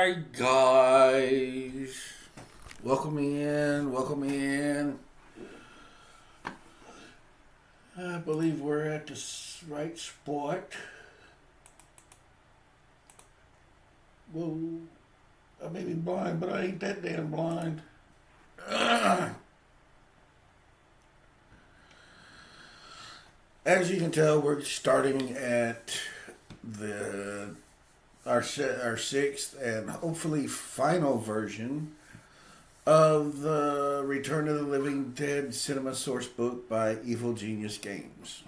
Alright, guys. Welcome in. Welcome in. I believe we're at the right spot. Whoa. I may be blind, but I ain't that damn blind. As you can tell, we're starting at our sixth and hopefully final version of the Return of the Living Dead Cinema Sourcebook by Evil Genius Games.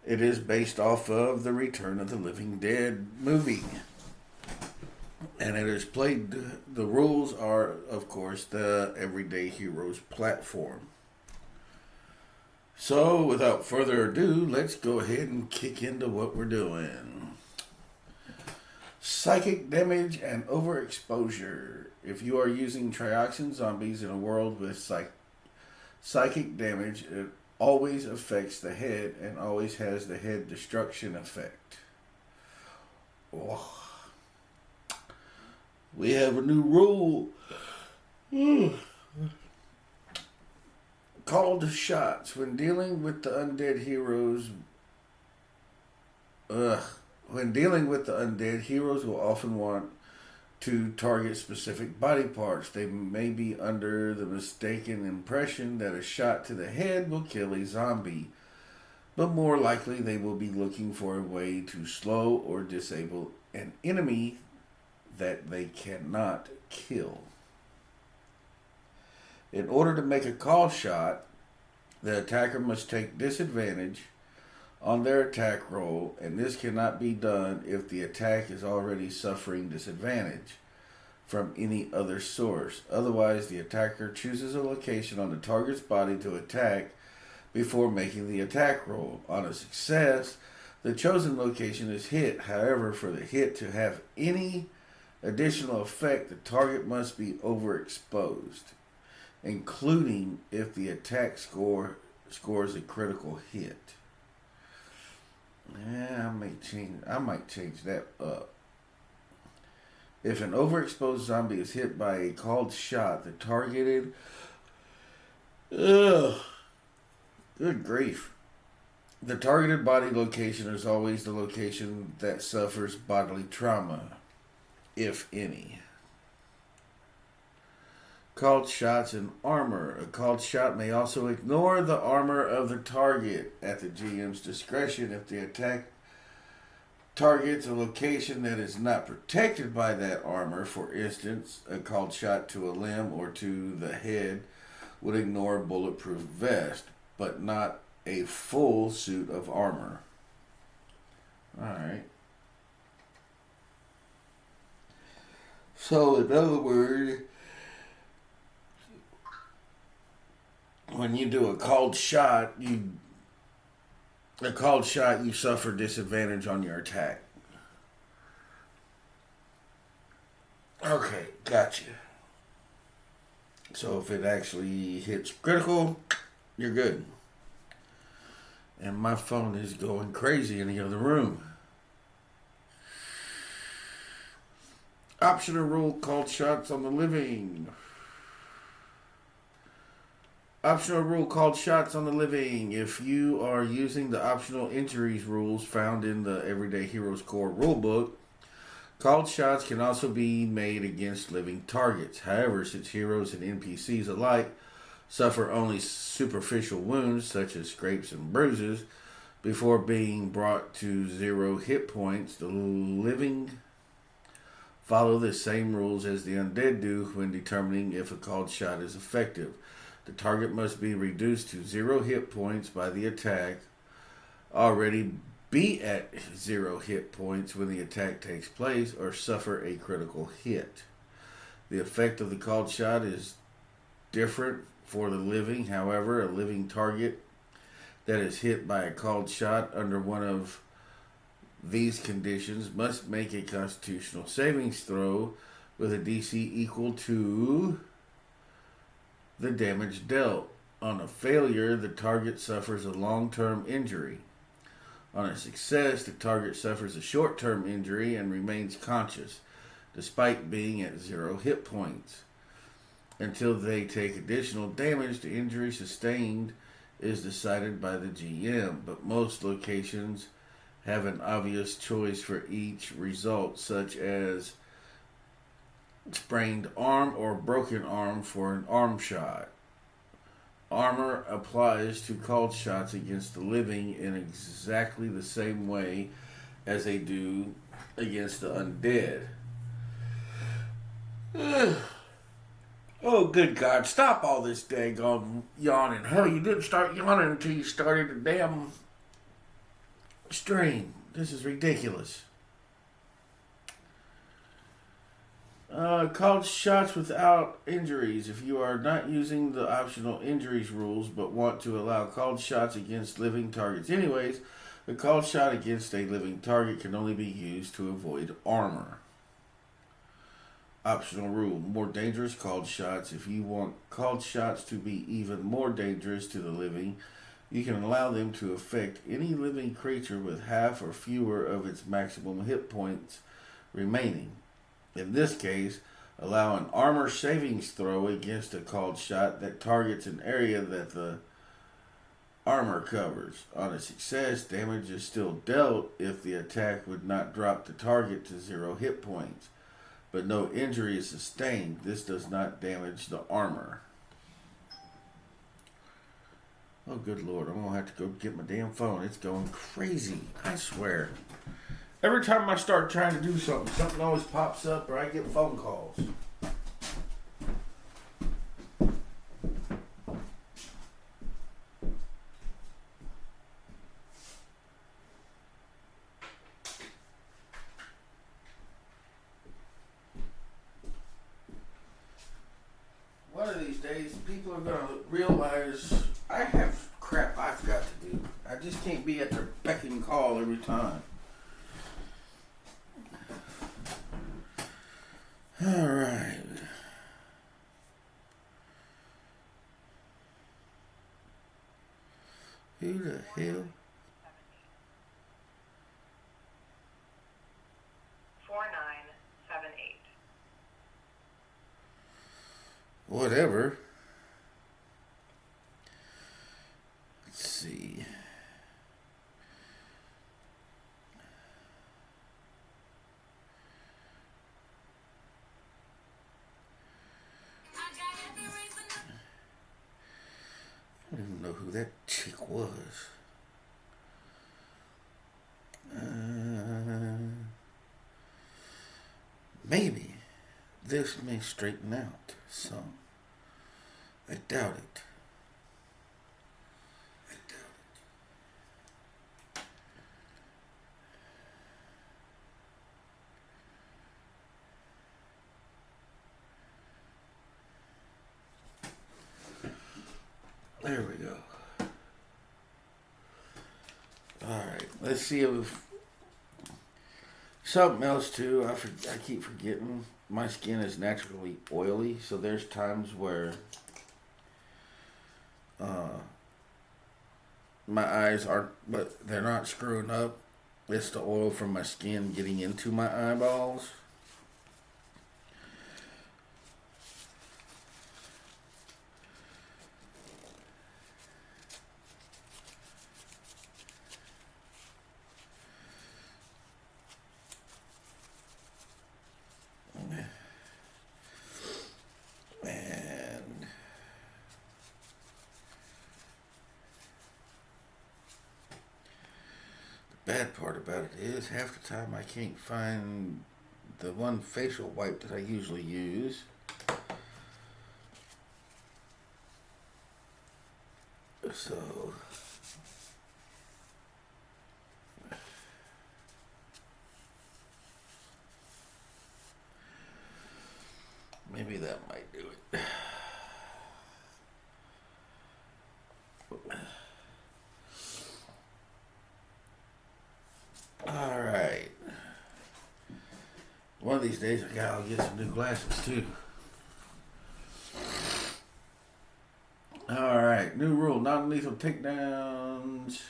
It is based off of the Return of the Living Dead movie. And it is played, the rules are, of course, the Everyday Heroes platform. So, without further ado, let's go ahead and kick into what we're doing. Psychic damage and overexposure. If you are using trioxin zombies in a world with psychic damage, it always affects the head and always has the head destruction effect. Oh. We have a new rule. Called shots. When dealing with the undead heroes, heroes will often want to target specific body parts. They may be under the mistaken impression that a shot to the head will kill a zombie, but more likely they will be looking for a way to slow or disable an enemy that they cannot kill. In order to make a call shot, the attacker must take disadvantage on their attack roll, and this cannot be done if the attack is already suffering disadvantage from any other source. Otherwise, the attacker chooses a location on the target's body to attack before making the attack roll. On a success, the chosen location is hit. However, for the hit to have any additional effect, the target must be overexposed, including if the attack scores a critical hit. Yeah, I might change that up. If an overexposed zombie is hit by a called shot, the targeted... Ugh. Good grief. The targeted body location is always the location that suffers bodily trauma, if any. Called shots and armor. A called shot may also ignore the armor of the target at the GM's discretion if the attack targets a location that is not protected by that armor. For instance, a called shot to a limb or to the head would ignore a bulletproof vest, but not a full suit of armor. Alright. So, in other words, when you do a called shot, you suffer disadvantage on your attack. Okay, gotcha. So if it actually hits critical, you're good. And my phone is going crazy in the other room. Optional rule called shots on the living. Optional rule called shots on the living. If you are using the optional injuries rules found in the Everyday Heroes Core rulebook, called shots can also be made against living targets. However, since heroes and NPCs alike suffer only superficial wounds such as scrapes and bruises before being brought to 0 hit points, the living follow the same rules as the undead do when determining if a called shot is effective. The target must be reduced to 0 hit points by the attack, already be at 0 hit points when the attack takes place, or suffer a critical hit. The effect of the called shot is different for the living. However, a living target that is hit by a called shot under one of these conditions must make a constitutional savings throw with a DC equal to the damage dealt. On a failure, the target suffers a long-term injury. On a success, the target suffers a short-term injury and remains conscious, despite being at 0 hit points. Until they take additional damage, the injury sustained is decided by the GM, but most locations have an obvious choice for each result, such as sprained arm or broken arm for an arm shot. Armor applies to called shots against the living in exactly the same way as they do against the undead. Oh, good God, stop all this daggone yawning. Hell, you didn't start yawning until you started the damn stream. This is ridiculous. Called shots without injuries. If you are not using the optional injuries rules but want to allow called shots against living targets anyways, the called shot against a living target can only be used to avoid armor. Optional rule. More dangerous called shots. If you want called shots to be even more dangerous to the living, you can allow them to affect any living creature with half or fewer of its maximum hit points remaining. In this case, allow an armor savings throw against a called shot that targets an area that the armor covers. On a success, damage is still dealt if the attack would not drop the target to 0 hit points, but no injury is sustained. This does not damage the armor. Oh, good Lord. I'm going to have to go get my damn phone. It's going crazy. I swear. Every time I start trying to do something, something always pops up or I get phone calls. One of these days, people are going to realize I have crap I've got to do. I just can't be at their beck and call every time. All right. Who the hell? 4978. Whatever. Let's see. I don't even know who that chick was. Maybe this may straighten out some. I doubt it. There we go. Alright, let's see if something else too. I keep forgetting. My skin is naturally oily, so there's times where my eyes aren't, but they're not screwing up. It's the oil from my skin getting into my eyeballs. Bad part about it is half the time I can't find the one facial wipe that I usually use. So maybe that might do it. Alright. One of these days I'll get some new glasses too. Alright, new rule. Non-lethal takedowns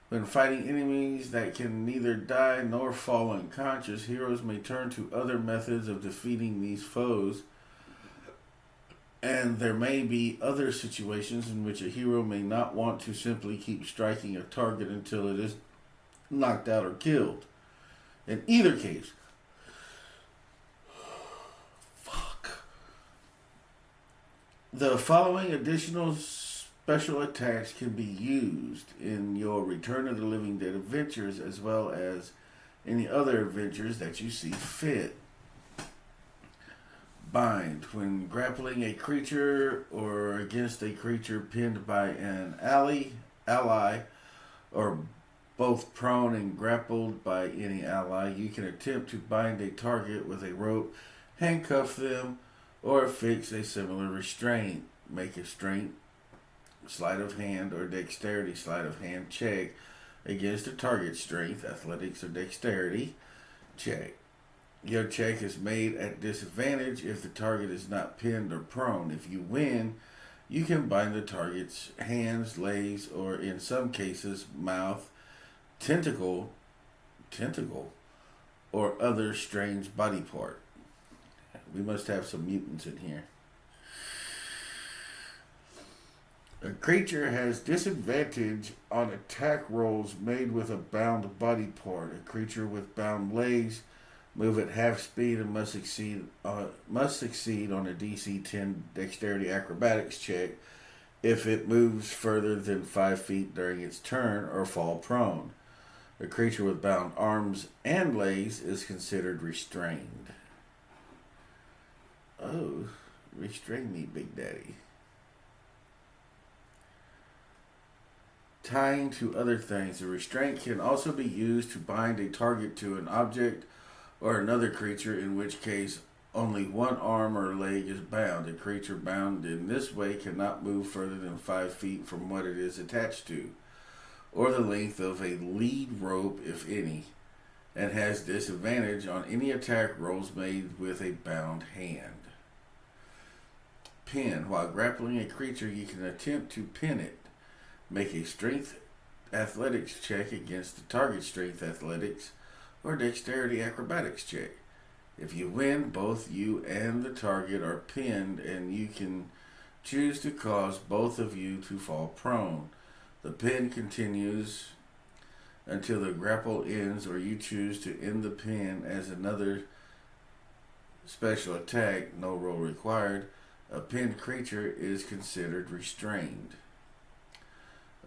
When fighting enemies that can neither die nor fall unconscious, heroes may turn to other methods of defeating these foes, and there may be other situations in which a hero may not want to simply keep striking a target until it is knocked out or killed. In either case, the following additional special attacks can be used in your Return of the Living Dead adventures as well as any other adventures that you see fit. Bind. When grappling a creature or against a creature pinned by an ally, or both prone and grappled by any ally, you can attempt to bind a target with a rope, handcuff them, or affix a similar restraint. Make a strength, sleight of hand, or dexterity sleight of hand check against the target's strength, athletics, or dexterity check. Your check is made at disadvantage if the target is not pinned or prone. If you win, you can bind the target's hands, legs, or in some cases, mouth, tentacle, or other strange body part. We must have some mutants in here. A creature has disadvantage on attack rolls made with a bound body part. A creature with bound legs move at half speed and must succeed on a DC 10 Dexterity Acrobatics check if it moves further than 5 feet during its turn or fall prone. A creature with bound arms and legs is considered restrained. Oh, restrain me, Big Daddy. Tying to other things. A restraint can also be used to bind a target to an object or another creature, in which case only one arm or leg is bound. A creature bound in this way cannot move further than 5 feet from what it is attached to, or the length of a lead rope, if any, and has disadvantage on any attack rolls made with a bound hand. Pin. While grappling a creature, you can attempt to pin it. Make a strength athletics check against the target's strength athletics or dexterity acrobatics check. If you win, both you and the target are pinned, and you can choose to cause both of you to fall prone. The pin continues until the grapple ends, or you choose to end the pin as another special attack, no roll required. A pinned creature is considered restrained.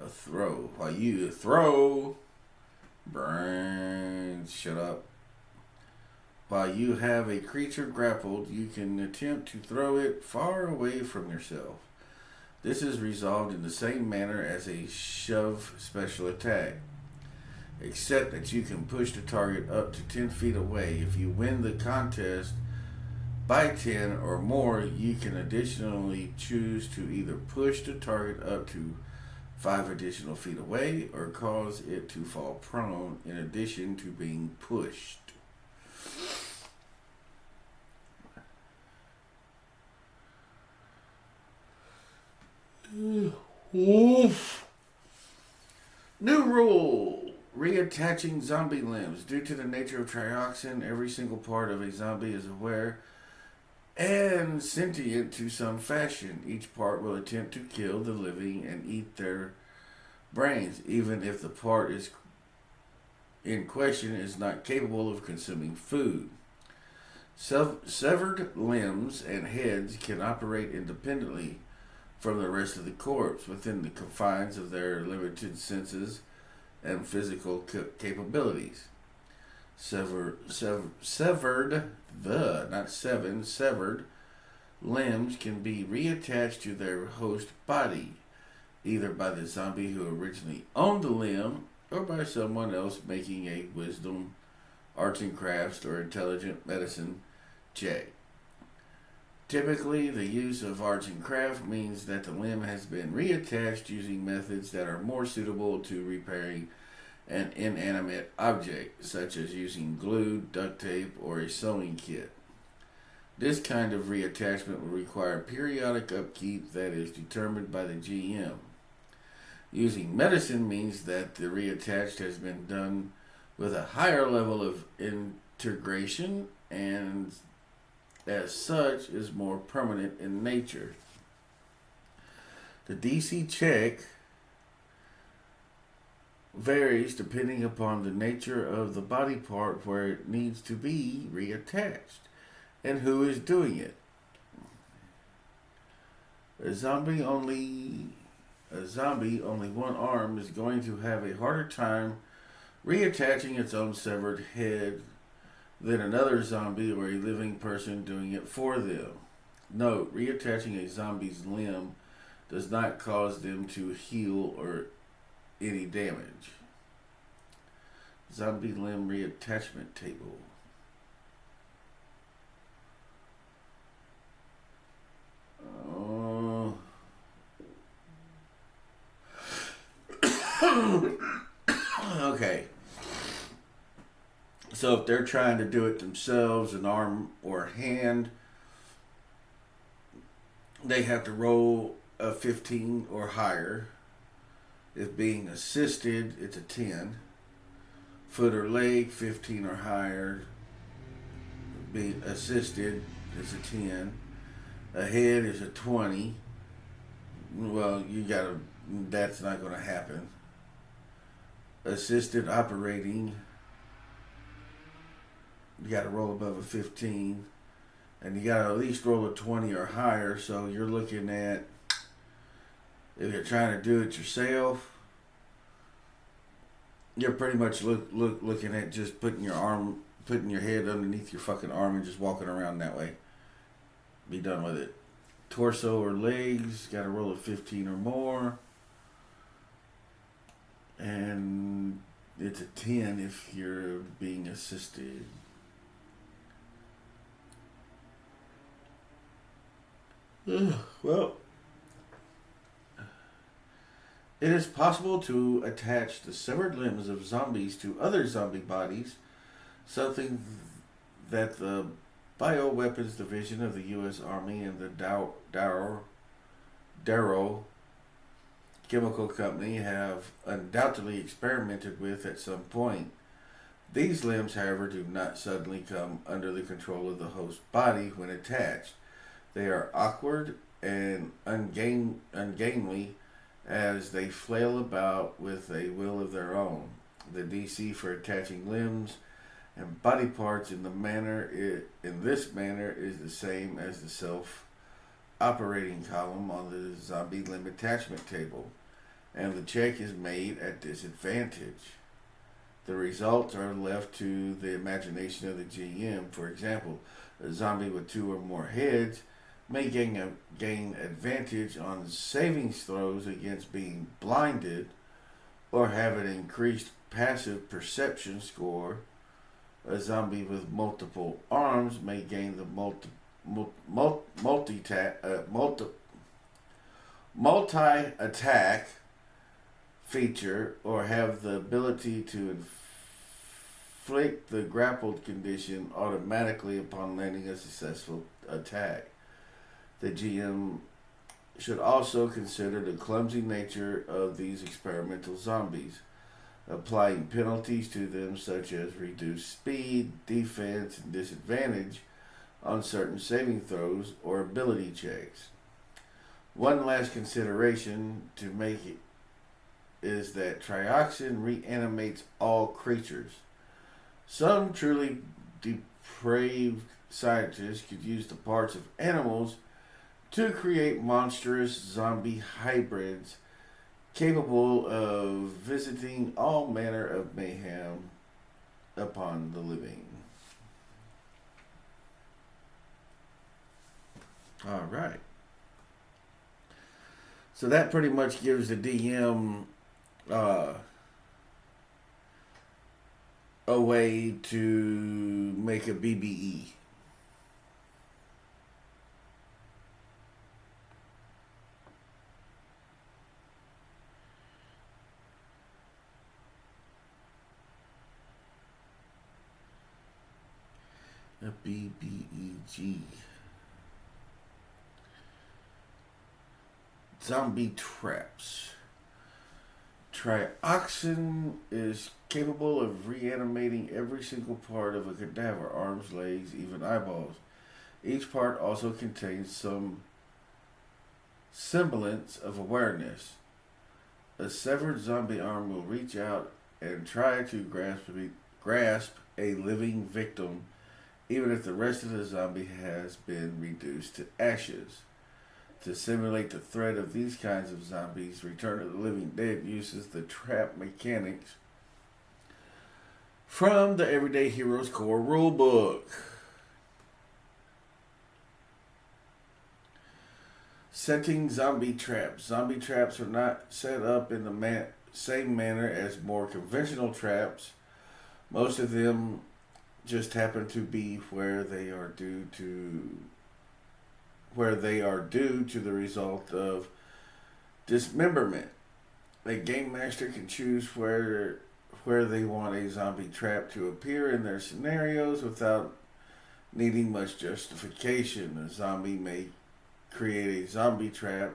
A throw. While you throw, brains, shut up. While you have a creature grappled, you can attempt to throw it far away from yourself. This is resolved in the same manner as a shove special attack, except that you can push the target up to 10 feet away. If you win the contest by 10 or more, you can additionally choose to either push the target up to 5 additional feet away or cause it to fall prone in addition to being pushed. Oof. New rule. Reattaching zombie limbs. Due to the nature of trioxin, every single part of a zombie is aware and sentient to some fashion. Each part will attempt to kill the living and eat their brains, even if the part is in question is not capable of consuming food. Severed limbs and heads can operate independently from the rest of the corpse within the confines of their limited senses and physical capabilities. Severed limbs can be reattached to their host body, either by the zombie who originally owned the limb or by someone else making a wisdom, arts and crafts, or intelligent medicine check. Typically, the use of arts and craft means that the limb has been reattached using methods that are more suitable to repairing an inanimate object, such as using glue, duct tape, or a sewing kit. This kind of reattachment will require periodic upkeep that is determined by the GM. Using medicine means that the reattached has been done with a higher level of integration and as such is more permanent in nature. The DC check varies depending upon the nature of the body part where it needs to be reattached and who is doing it. A zombie only one arm is going to have a harder time reattaching its own severed head than another zombie or a living person doing it for them. Note, reattaching a zombie's limb does not cause them to heal or any damage. Zombie limb reattachment table. Okay. So if they're trying to do it themselves, an arm or hand, they have to roll a 15 or higher. If being assisted, it's a 10. Foot or leg, 15 or higher. Being assisted is a 10. A head is a 20. Well, that's not going to happen. Assisted operating, you got to roll above a 15. And you got to at least roll a 20 or higher. So you're looking at, if you're trying to do it yourself, you're pretty much looking at just putting your head underneath your fucking arm and just walking around that way. Be done with it. Torso or legs, got to roll a 15 or more. And it's a 10 if you're being assisted. Well, it is possible to attach the severed limbs of zombies to other zombie bodies, something that the Bioweapons Division of the U.S. Army and the Darrow Chemical Company have undoubtedly experimented with at some point. These limbs, however, do not suddenly come under the control of the host body when attached. They are awkward and ungainly as they flail about with a will of their own. The DC for attaching limbs and body parts in this manner is the same as the self-operating column on the zombie limb attachment table, and the check is made at disadvantage. The results are left to the imagination of the GM. For example, a zombie with 2 or more heads may gain advantage on saving throws against being blinded or have an increased passive perception score. A zombie with multiple arms may gain the multi-attack feature or have the ability to inflict the grappled condition automatically upon landing a successful attack. The GM should also consider the clumsy nature of these experimental zombies, applying penalties to them such as reduced speed, defense, and disadvantage on certain saving throws or ability checks. One last consideration to make it is that trioxin reanimates all creatures. Some truly depraved scientists could use the parts of animals to create monstrous zombie hybrids capable of visiting all manner of mayhem upon the living. All right. So that pretty much gives the DM a way to make a BBE. A BBEG. Zombie traps. trioxin is capable of reanimating every single part of a cadaver: arms, legs, even eyeballs. Each part also contains some semblance of awareness. A severed zombie arm will reach out and try to grasp a living victim, even if the rest of the zombie has been reduced to ashes. To simulate the threat of these kinds of zombies, Return of the Living Dead uses the trap mechanics from the Everyday Heroes Core Rulebook. Setting zombie traps. Zombie traps are not set up in the same manner as more conventional traps. Most of them just happen to be where they are due to the result of dismemberment. A game master can choose where they want a zombie trap to appear in their scenarios without needing much justification. A zombie may create a zombie trap,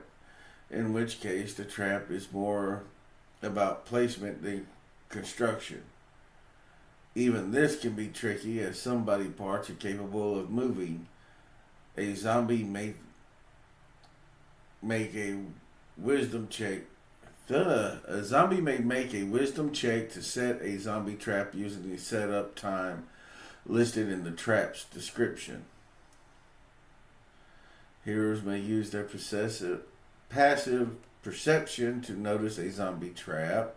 in which case the trap is more about placement than construction. Even this can be tricky, as some body parts are capable of moving. A zombie may make a wisdom check. A zombie may make a wisdom check to set a zombie trap using the setup time listed in the trap's description. Heroes may use their passive perception to notice a zombie trap.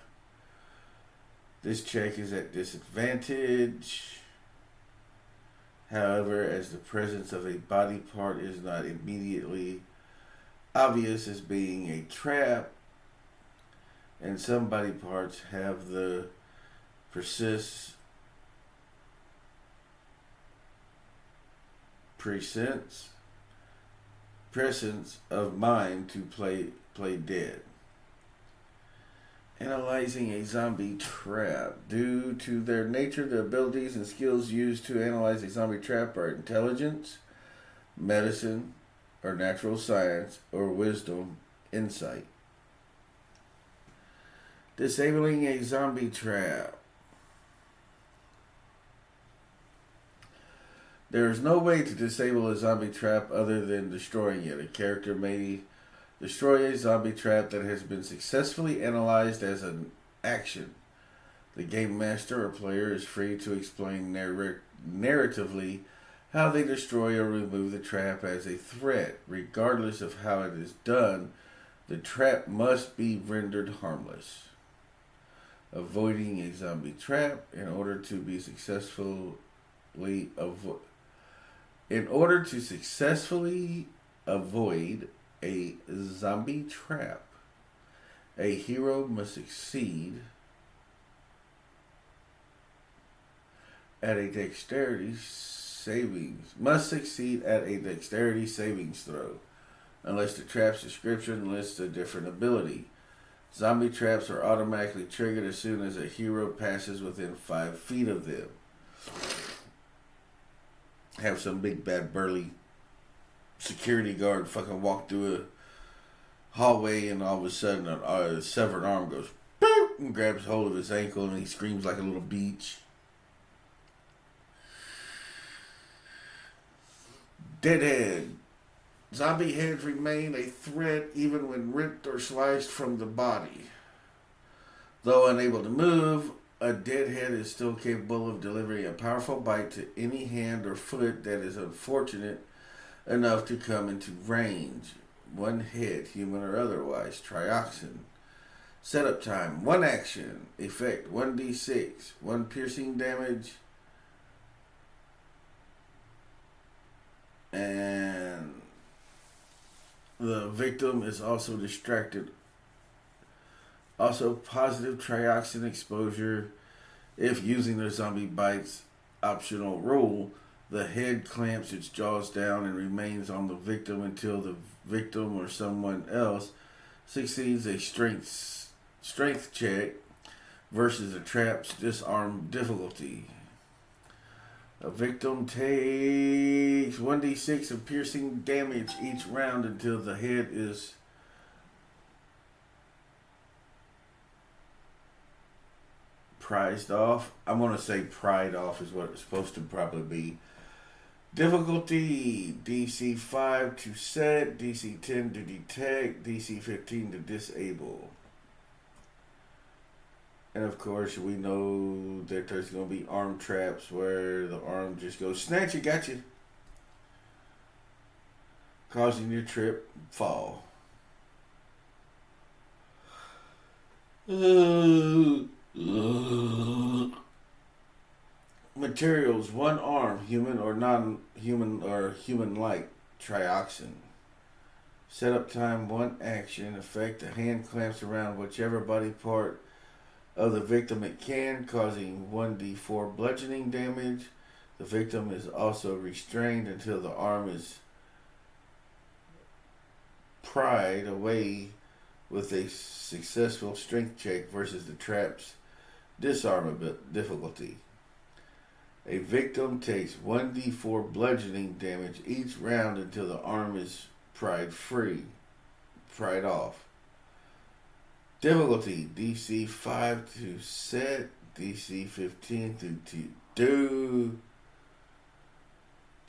This check is at disadvantage. However, as the presence of a body part is not immediately obvious as being a trap, and some body parts have the presence of mind to play dead. Analyzing a zombie trap. Due to their nature, the abilities and skills used to analyze a zombie trap are intelligence, medicine, or natural science, or wisdom, insight. Disabling a zombie trap. There is no way to disable a zombie trap other than destroying it. A character may destroy a zombie trap that has been successfully analyzed as an action. The game master or player is free to explain narratively how they destroy or remove the trap as a threat. Regardless of how it is done, the trap must be rendered harmless. Avoiding a zombie trap. In order to successfully avoid a zombie trap, a hero must succeed at a dexterity savings throw, unless the trap's description lists a different ability. Zombie traps are automatically triggered as soon as a hero passes within 5 feet of them. Have some big bad burly security guard fucking walk through a hallway, and all of a sudden a severed arm goes boop and grabs hold of his ankle, and he screams like a little beach. Deadhead. Zombie heads remain a threat even when ripped or sliced from the body. Though unable to move, a deadhead is still capable of delivering a powerful bite to any hand or foot that is unfortunate enough to come into range. One hit, human or otherwise. Trioxin. Setup time. 1 action. Effect 1d6. 1 piercing damage. And the victim is also distracted. Also, positive trioxin exposure if using the zombie bites optional rule. The head clamps its jaws down and remains on the victim until the victim or someone else succeeds a strength check versus the trap's disarm difficulty. A victim takes 1d6 of piercing damage each round until the head is prized off. I'm going to say pried off is what it's supposed to probably be. Difficulty DC 5 to set, DC 10 to detect, DC 15 to disable. And of course, we know that there's going to be arm traps where the arm just goes, snatch it, got you. Causing your trip, fall. Materials, one arm, human or non-human or human-like, trioxin. Setup time, one action. Effect, the hand clamps around whichever body part of the victim it can, causing 1d4 bludgeoning damage. The victim is also restrained until the arm is pried away with a successful strength check versus the trap's disarmament difficulty. A victim takes 1d4 bludgeoning damage each round until the arm is pried off. Difficulty, DC 5 to set, DC 15 to do,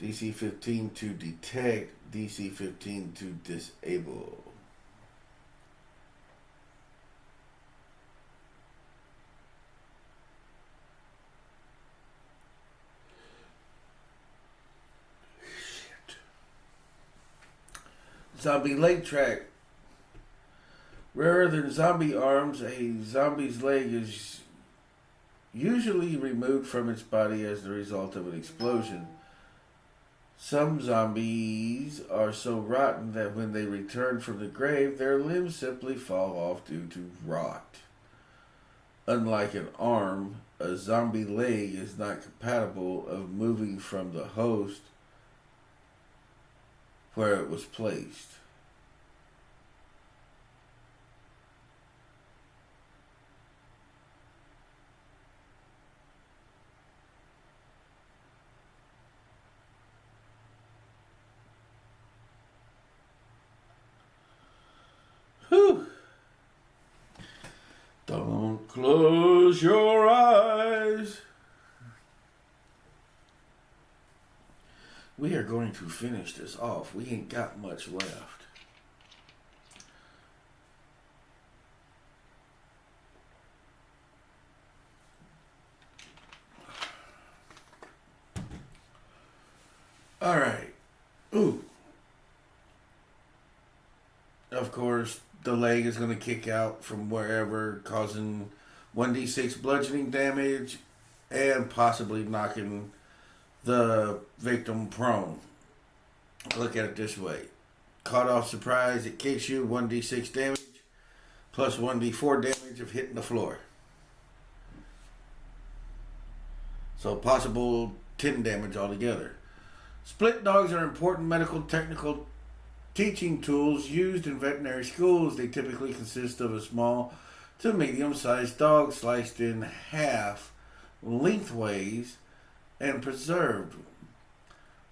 DC 15 to detect, DC 15 to disable. Zombie leg track. Rarer than zombie arms, a zombie's leg is usually removed from its body as the result of an explosion. Some zombies are so rotten that when they return from the grave, their limbs simply fall off due to rot. Unlike an arm, a zombie leg is not capable of moving from the host where it was placed. Whew. Don't close your eyes. We are going to finish this off. We ain't got much left. All right. Ooh. Of course, the leg is going to kick out from wherever, causing 1d6 bludgeoning damage and possibly knocking the victim prone. Look at it this way. Caught off surprise, it kicks you 1d6 damage plus 1d4 damage of hitting the floor. So possible 10 damage altogether. Split dogs are important medical technical teaching tools used in veterinary schools. They typically consist of a small to medium-sized dog sliced in half lengthways and preserved.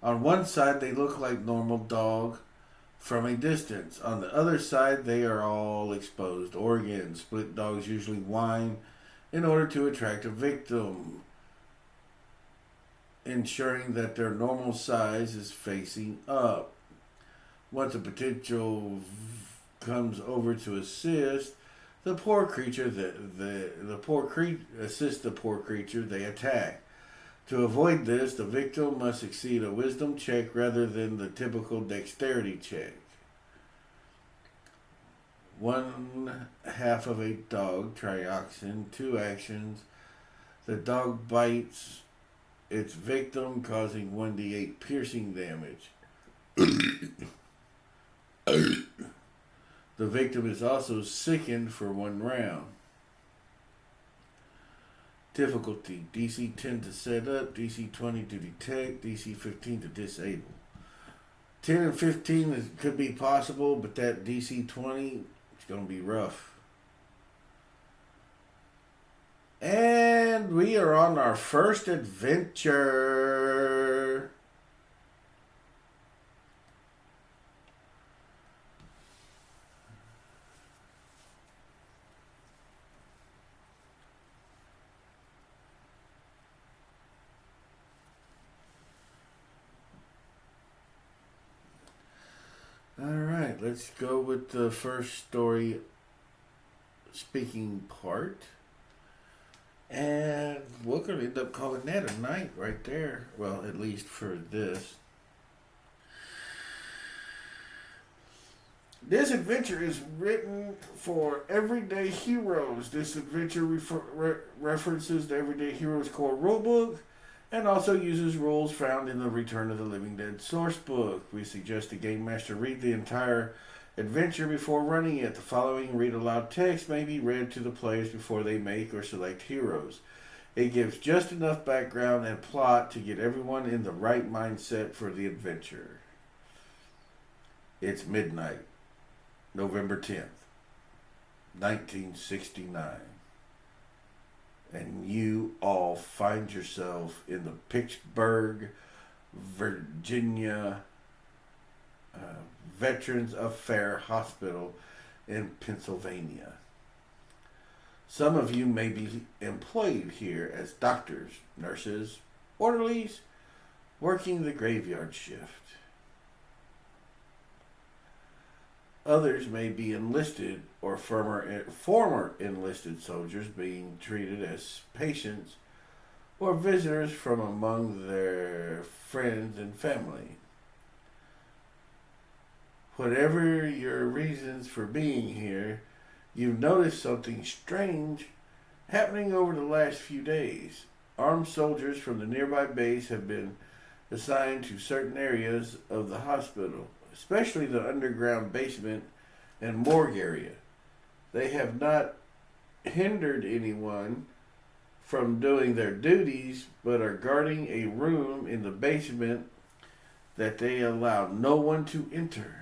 On one side, they look like normal dog from a distance. On the other side, they are all exposed organs. Split dogs usually whine in order to attract a victim, ensuring that their normal size is facing up. Once a potential comes over to assist the poor creature, assist the poor creature they attack. To avoid this, the victim must succeed a wisdom check rather than the typical dexterity check. One half of a dog, trioxin, 2 actions. The dog bites its victim, causing 1d8 piercing damage. The victim is also sickened for 1 round. Difficulty, DC 10 to set up, DC 20 to detect, DC 15 to disable. 10 and 15 could be possible, but that DC 20 is going to be rough. And we are on our first adventure. let's go with the first story speaking part. And we're going to end up calling that a night right there. Well, at least for this. This adventure is written for everyday heroes. This adventure references the Everyday Heroes core rulebook and also uses rules found in the Return of the Living Dead Sourcebook. We suggest the Game Master read the entire adventure before running it. The following read aloud text may be read to the players before they make or select heroes. It gives just enough background and plot to get everyone in the right mindset for the adventure. It's midnight, November 10th, 1969. And you all find yourself in the Pittsburgh, Virginia Veterans Affairs Hospital in Pennsylvania. Some of you may be employed here as doctors, nurses, orderlies, working the graveyard shift. Others may be enlisted or former enlisted soldiers being treated as patients or visitors from among their friends and family. Whatever your reasons for being here, you've noticed something strange happening over the last few days. Armed soldiers from the nearby base have been assigned to certain areas of the hospital, especially the underground basement and morgue area. They have not hindered anyone from doing their duties, but are guarding a room in the basement that they allow no one to enter.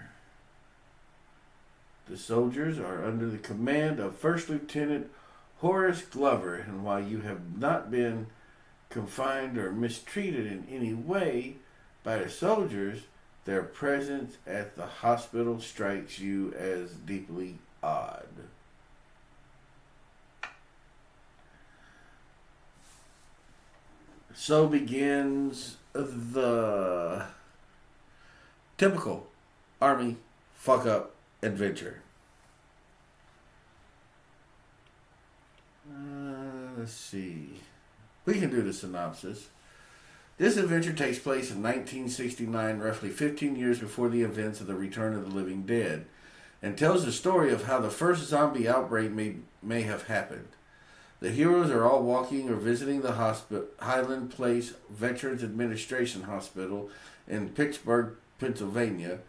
The soldiers are under the command of First Lieutenant Horace Glover, and while you have not been confined or mistreated in any way by the soldiers, their presence at the hospital strikes you as deeply odd. So begins the typical Army fuck-up adventure. Let's see. We can do the synopsis. This adventure takes place in 1969, roughly 15 years before the events of the Return of the Living Dead, and tells the story of how the first zombie outbreak may have happened. The heroes are all walking or visiting the Highland Place Veterans Administration Hospital in Pittsburgh, Pennsylvania,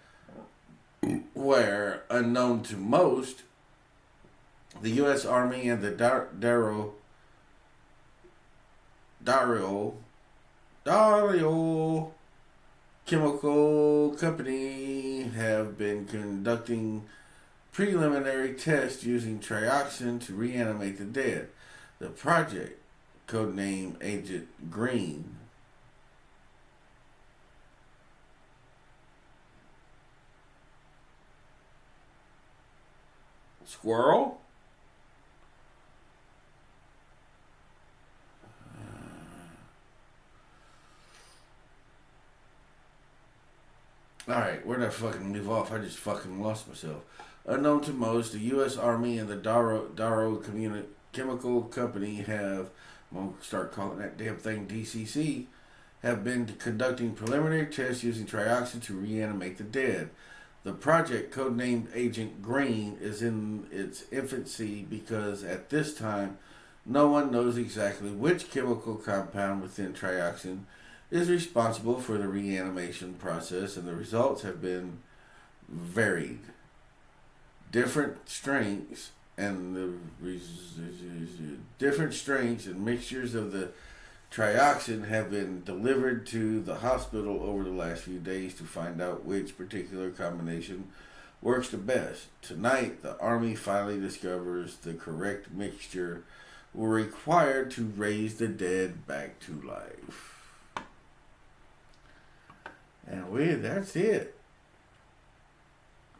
where, unknown to most, the U.S. Army and the Dario Chemical Company have been conducting preliminary tests using trioxin to reanimate the dead. The project, codenamed Agent Green, Squirrel? Alright, where'd I fucking leave off? I just fucking lost myself. Unknown to most, the U.S. Army and the Darrow Chemical Company have, I'm going to start calling that damn thing DCC, have been conducting preliminary tests using trioxin to reanimate the dead. The project, codenamed Agent Green, is in its infancy because at this time, no one knows exactly which chemical compound within trioxin is responsible for the reanimation process, and the results have been varied. Different strengths and mixtures of the trioxin have been delivered to the hospital over the last few days to find out which particular combination works the best. Tonight, the Army finally discovers the correct mixture were required to raise the dead back to life. And that's it.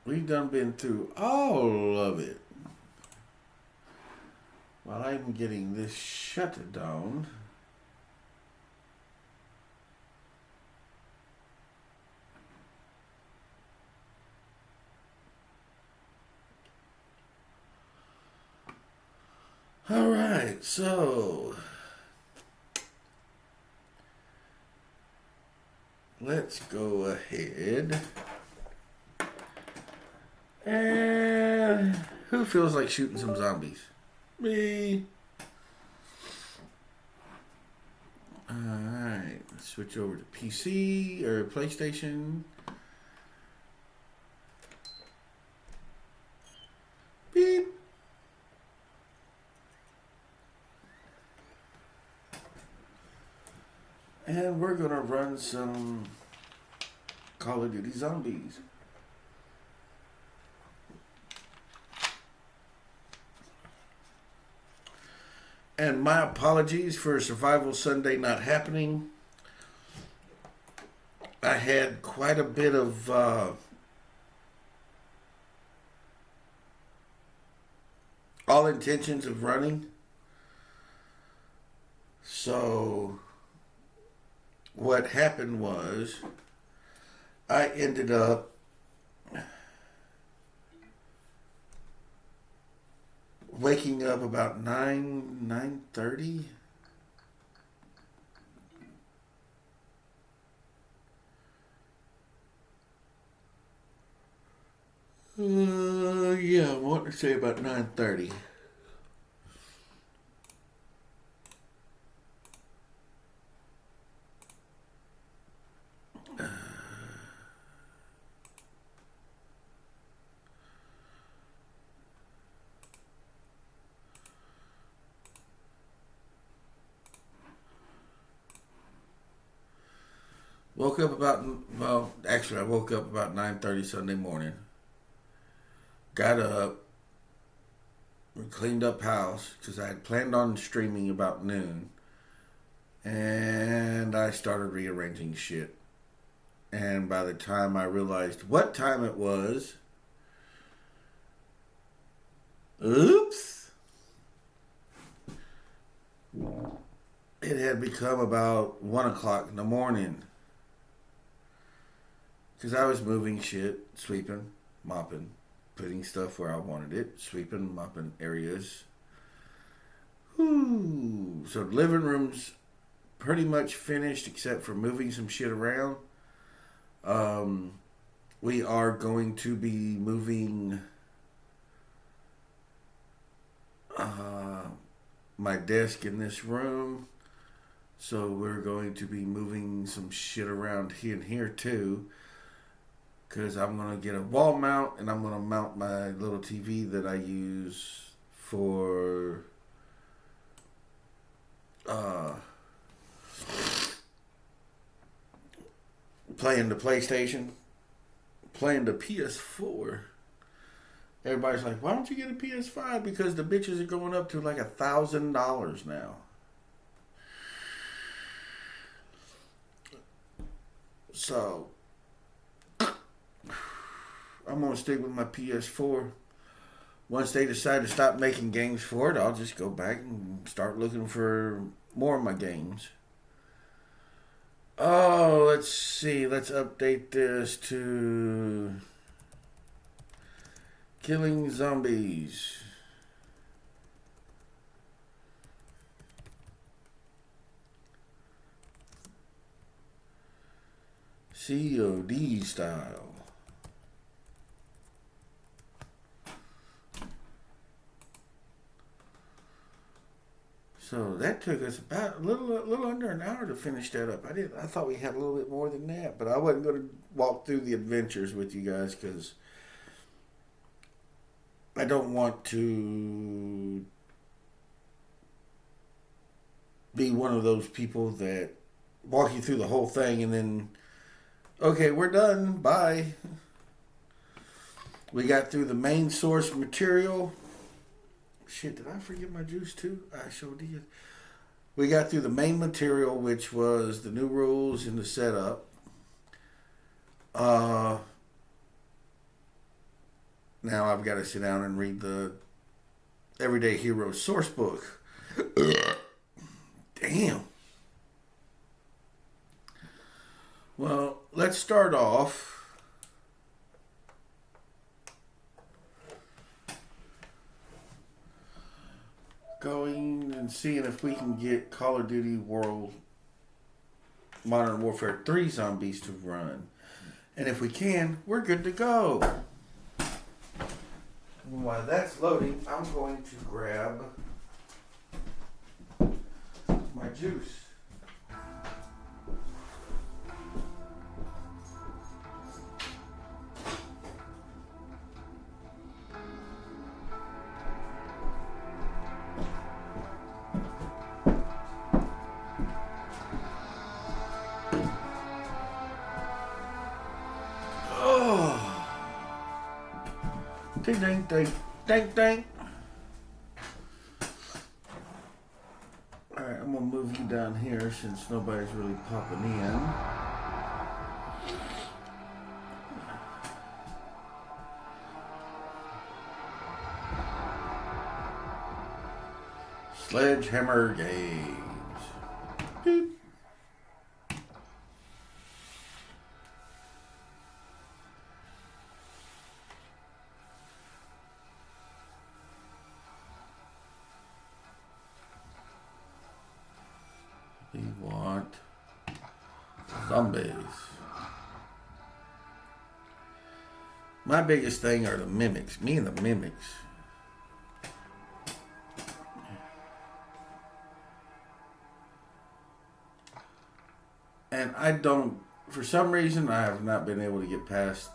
We've done been through all of it. While I'm getting this shut down, All right, so let's go ahead. And who feels like shooting some zombies? Me. Alright, let's switch over to PC or PlayStation. Beep. And we're gonna run some Call of Duty Zombies. And my apologies for Survival Sunday not happening. I had quite a bit of all intentions of running. So what happened was I ended up waking up about 9:30. Yeah, I want to say about 9:30. Woke up about, well, actually I woke up about 9:30 Sunday morning. Got up, cleaned up house because I had planned on streaming about noon. And I started rearranging shit. And by the time I realized what time it was, oops, it had become about 1 o'clock in the morning. Because I was moving shit, sweeping, mopping, putting stuff where I wanted it, sweeping, mopping areas. Whew. So the living room's pretty much finished except for moving some shit around. We are going to be moving my desk in this room. So we're going to be moving some shit around here too. Because I'm going to get a wall mount and I'm going to mount my little TV that I use for playing the PlayStation, playing the PS4. Everybody's like, why don't you get a PS5? Because the bitches are going up to like $1,000 now. So I'm going to stick with my PS4. Once they decide to stop making games for it, I'll just go back and start looking for more of my games. Oh, let's see. Let's update this to Killing Zombies. COD style. So that took us about a little under an hour to finish that up. I thought we had a little bit more than that, but I wasn't going to walk through the adventures with you guys because I don't want to be one of those people that walk you through the whole thing and then, okay, we're done, bye. We got through the main source material. Shit, did I forget my juice too? I sure did. We got through the main material, which was the new rules and the setup. Now I've got to sit down and read the Everyday Hero Sourcebook. Damn. Well, let's start off. going and seeing if we can get Call of Duty World Modern Warfare 3 zombies to run. And if we can, we're good to go. And while that's loading, I'm going to grab my juice. Ding, ding, ding, ding, ding. Alright, I'm going to move you down here since nobody's really popping in. Sledgehammer Games. Beep. We want zombies. My biggest thing are the mimics. Me and the mimics. And I don't, for some reason, I have not been able to get past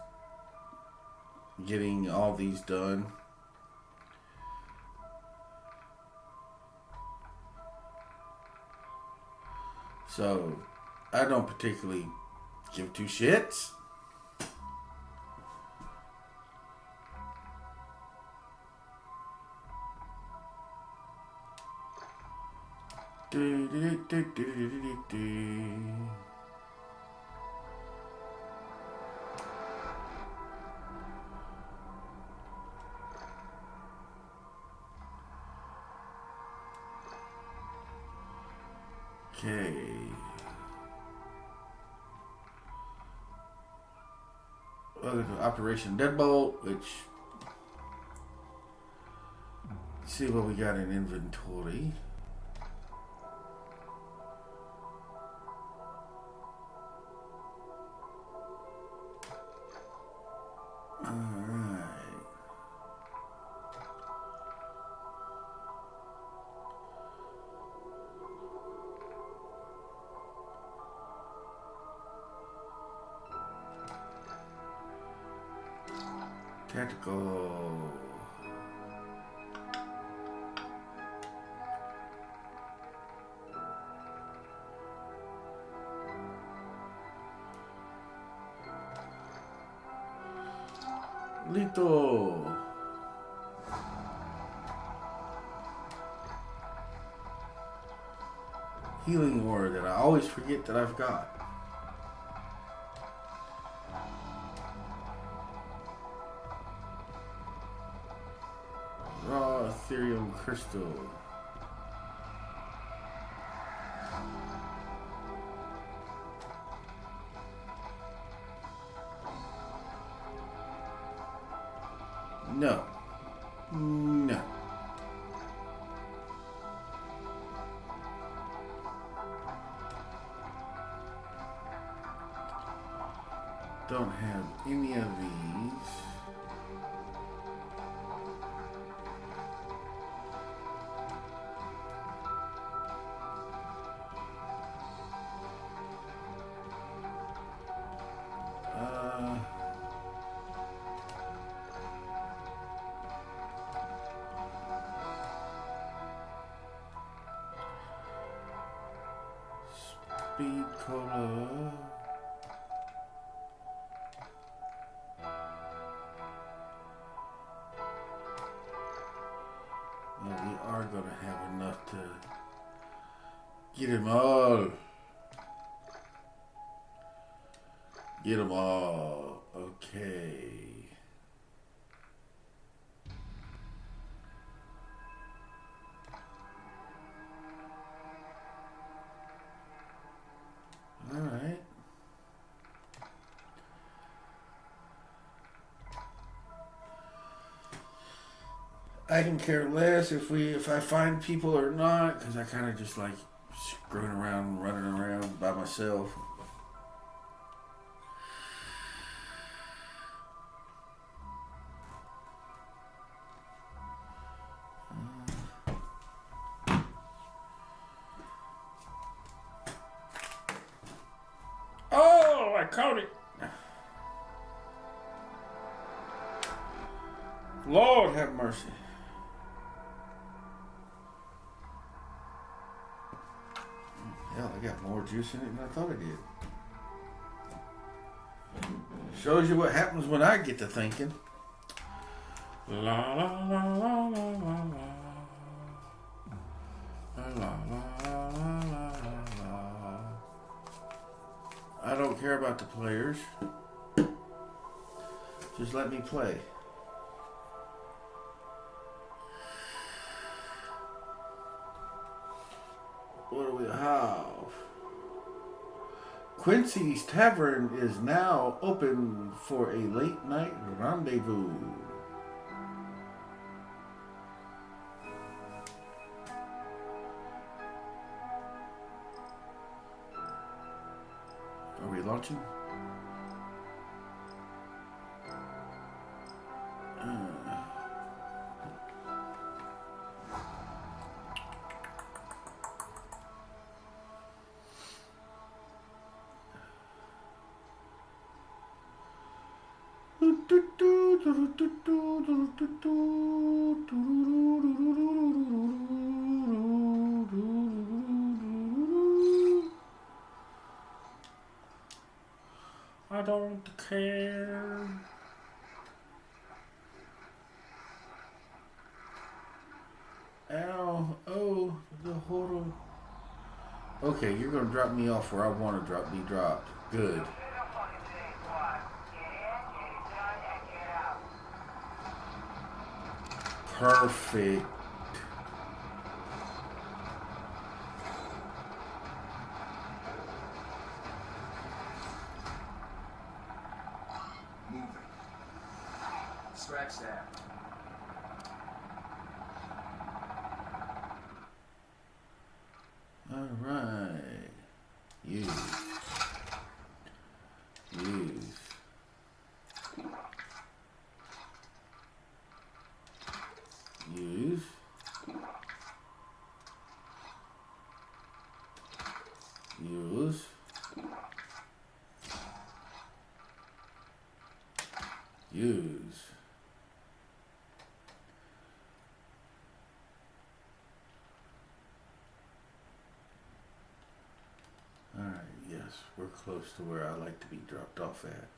getting all these done. So, I don't particularly give two shits. Okay. Welcome to Operation Deadbolt, which, let's see what we got in inventory. Alright. Tactical. Lethal. Healing ore that I always forget that I've got. Raw ethereum crystal. No. No. Don't have any of these. Speed cola. Well, we are going to have enough to get them all. Get them all. Okay. All right. I can care less if I find people or not, because I kind of just like screwing around, running around by myself. Oh, I caught it. Lord have mercy. Hell, I got more juice in it than I thought I did. Shows you what happens when I get to thinking. La la la la la la la. La la la la la. I don't care about the players. Just let me play. What do we have? Quincy's Tavern is now open for a late night rendezvous. Are we launching? I don't care. Ow. Oh, the horror. Okay, you're gonna drop me off where I want to be dropped. Good. Perfect. Moving. Scratch that. All right. Use. Use. All right, yes, we're close to where I like to be dropped off at.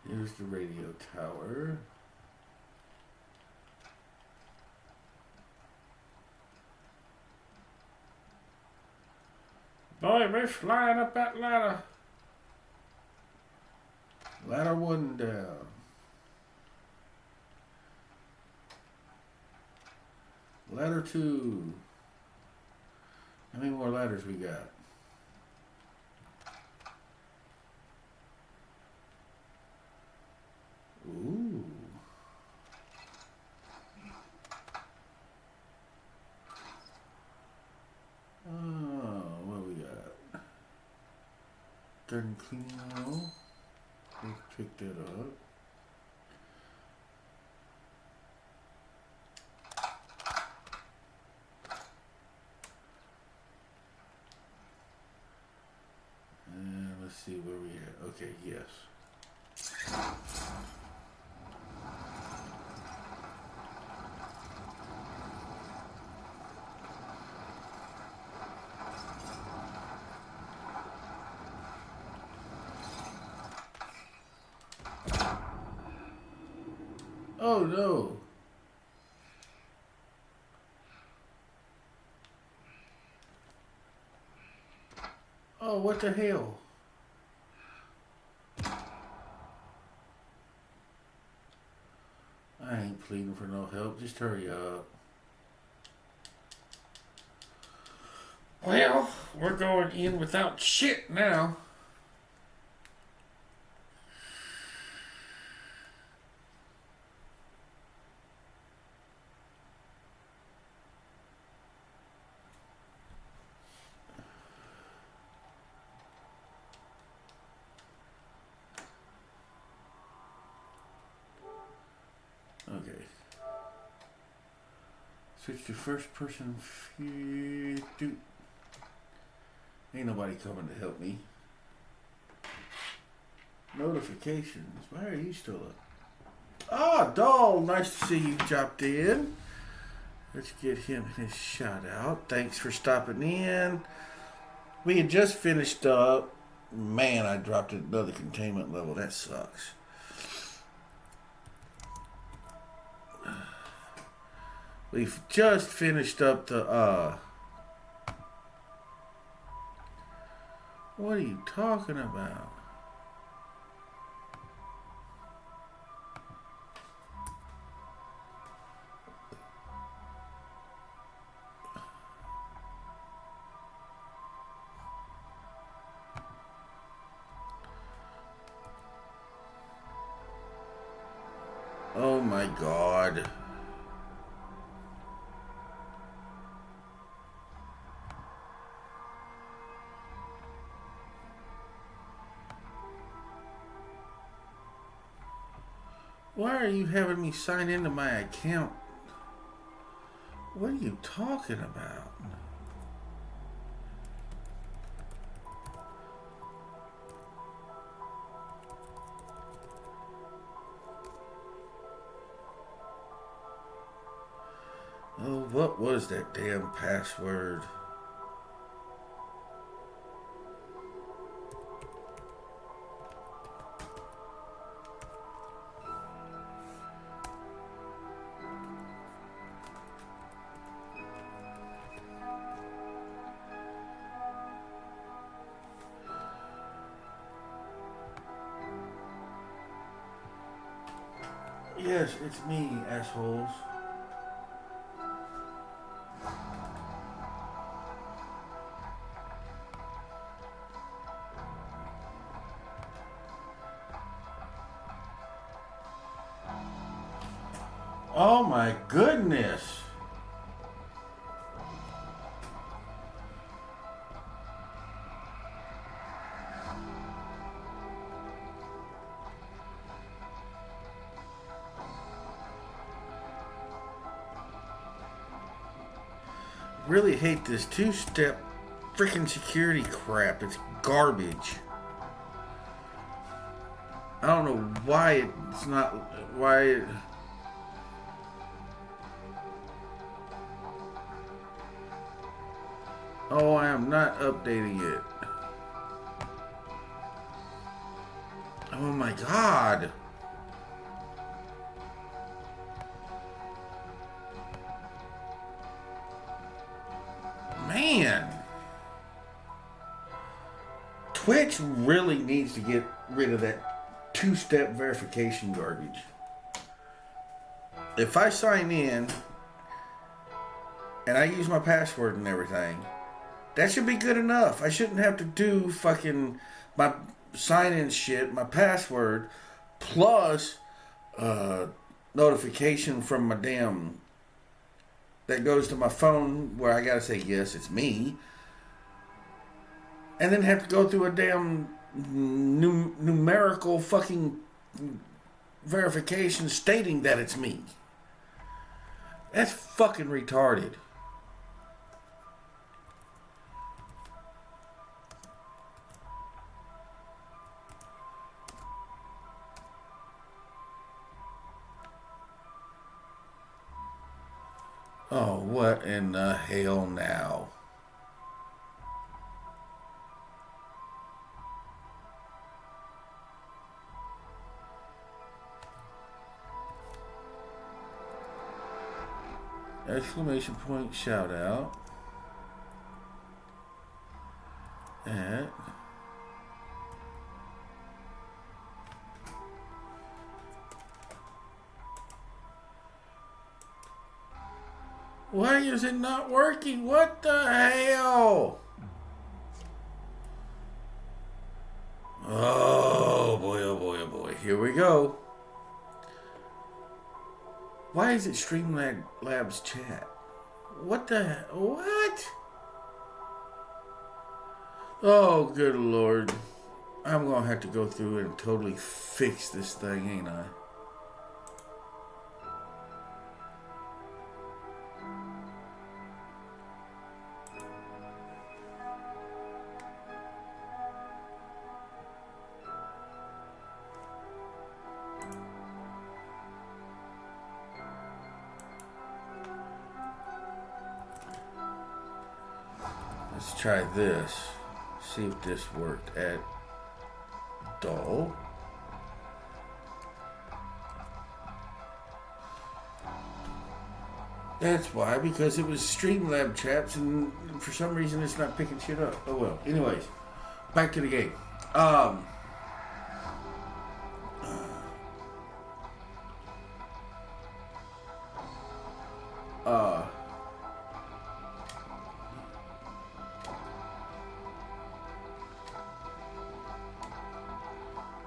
Here's the radio tower. Boy, we're flying up that ladder. Ladder 1 down. Ladder 2. How many more ladders we got? Ooh. Oh, what we got? Garden cleaning oil. Let's pick that up. And let's see where we at. Okay, yes. Oh no. Oh, what the hell? I ain't pleading for no help. Just hurry up. Well, we're going in without shit now. Okay. Switch to first person view. Ain't nobody coming to help me. Notifications. Why are you still up? Ah, Doll, nice to see you dropped in. Let's get him his shout out. Thanks for stopping in. We had just finished up. Man, I dropped another containment level. That sucks. We've just finished up the, what are you talking about? Oh my God. Why are you having me sign into my account? What are you talking about? Oh, what was that damn password? Yes, it's me, assholes. Oh my goodness. Really hate this two-step freaking security crap. It's garbage. I don't know why it's not. Why it. Oh, I am not updating it. Oh my God. Man. Twitch really needs to get rid of that two-step verification garbage. If I sign in and I use my password and everything, that should be good enough. I shouldn't have to do fucking my sign-in shit, my password, plus notification from my damn that goes to my phone where I gotta say yes, it's me, and then have to go through a damn numerical fucking verification stating that it's me. That's fucking retarded. Oh, what in the hell now? Exclamation point shout out at why is it not working? What the hell? Oh boy, oh boy, oh boy. Here we go. Why is it Streamlabs chat? What the what? Oh good lord. I'm gonna have to go through and totally fix this thing, ain't I? Let's try this. See if this worked at dull. That's why, because it was Streamlab chaps, and for some reason it's not picking shit up. Oh well. Anyways, back to the game.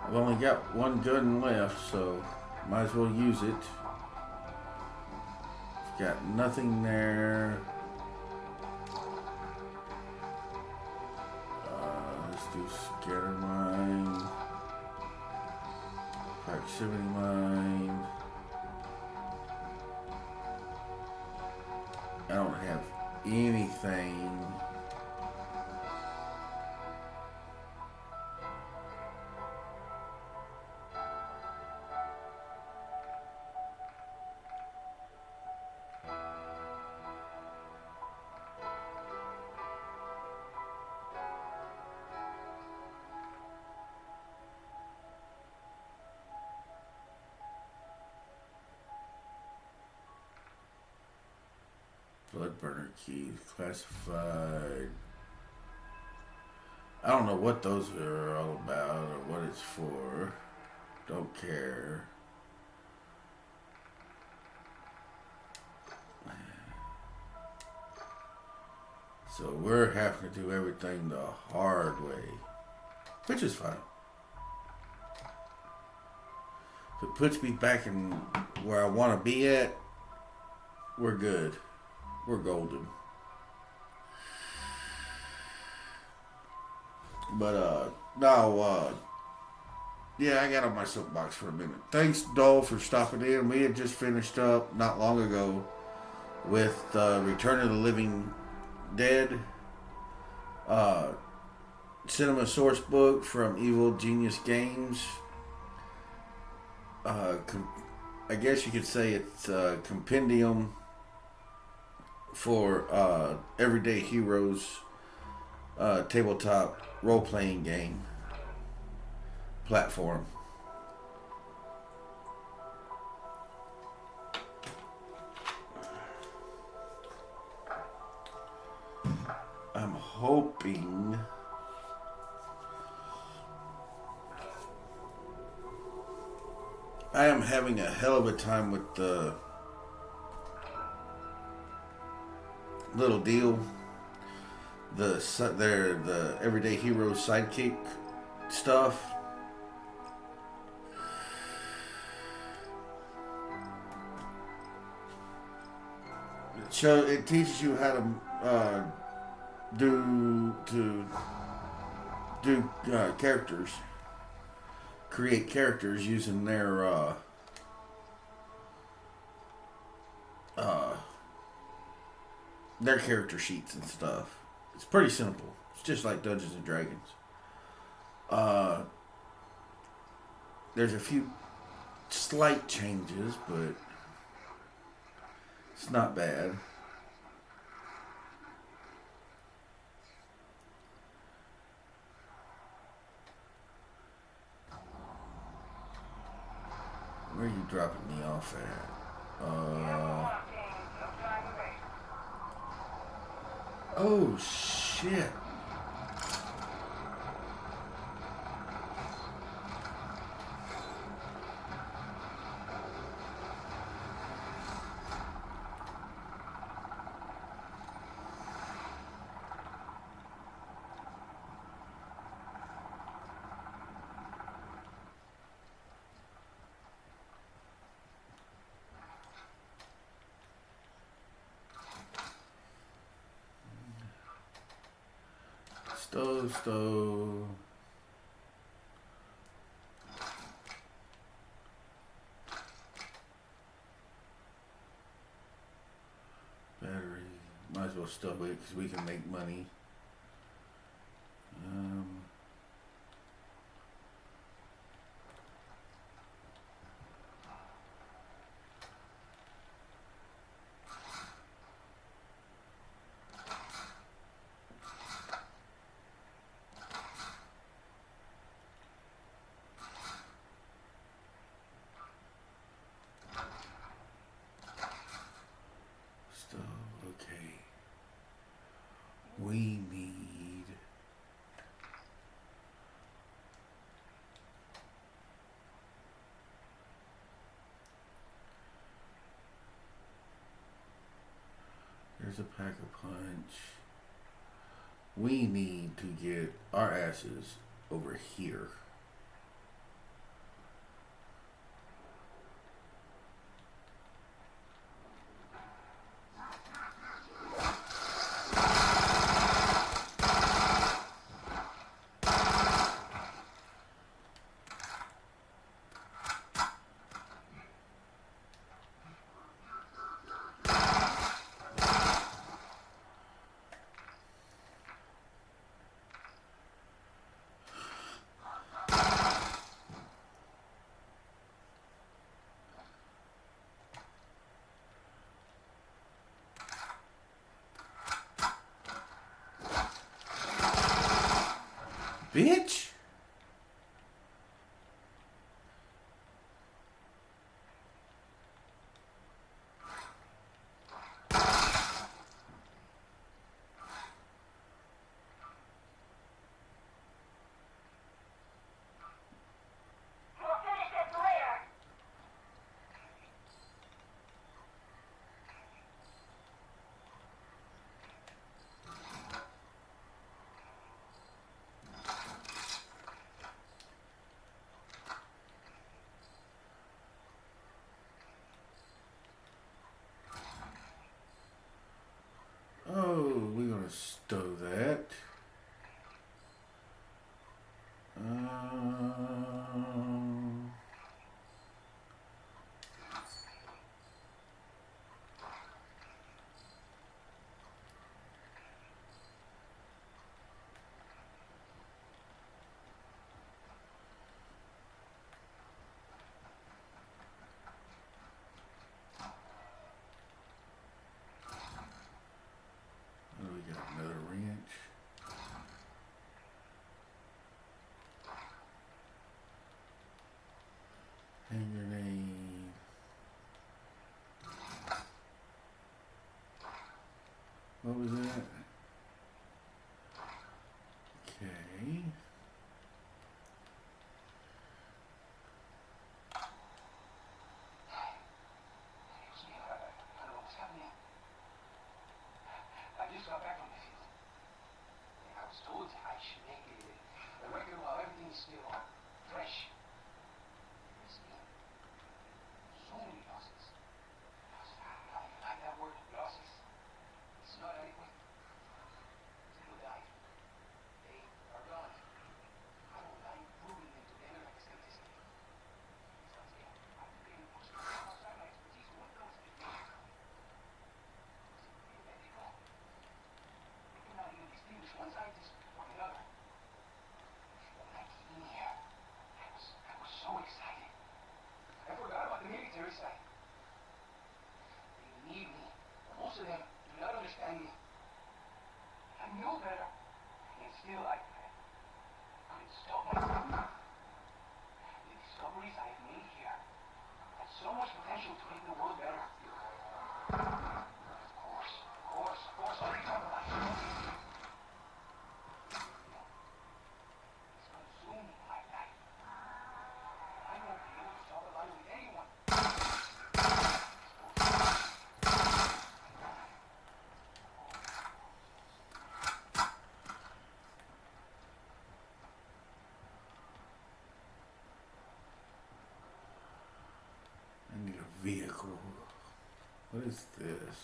I've only got one gun left, so might as well use it. Got nothing there. Let's do scatter mine, proximity mine. I don't have anything. Blood burner key, classified. I don't know what those are all about or what it's for. Don't care. So we're having to do everything the hard way, which is fine. If it puts me back in where I want to be at, we're good. We're golden. But now yeah, I got on my soapbox for a minute. Thanks, Dole, for stopping in. We had just finished up not long ago with Return of the Living Dead, Cinema Sourcebook from Evil Genius Games. I guess you could say it's a compendium for Everyday Heroes tabletop role-playing game platform. I'm hoping I am having a hell of a time with the little deal, the Everyday Heroes sidekick stuff. So it teaches you how to do characters, create characters using their character sheets and stuff. It's pretty simple. It's just like Dungeons and Dragons. There's a few slight changes, but it's not bad. Where are you dropping me off at? Oh, shit. Stove. Battery. Might as well stow it because we can make money. Okay. We need there's a pack of punch. We need to get our asses over here. Bitch! Oh, we're gonna stow that. We got another wrench. Hand grenade. What was that? Okay. What is this?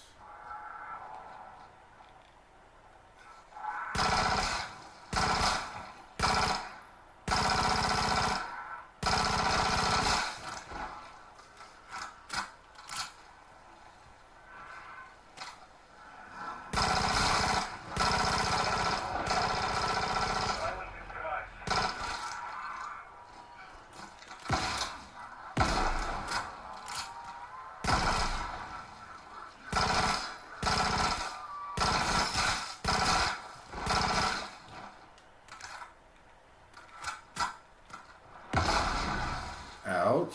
Ouch.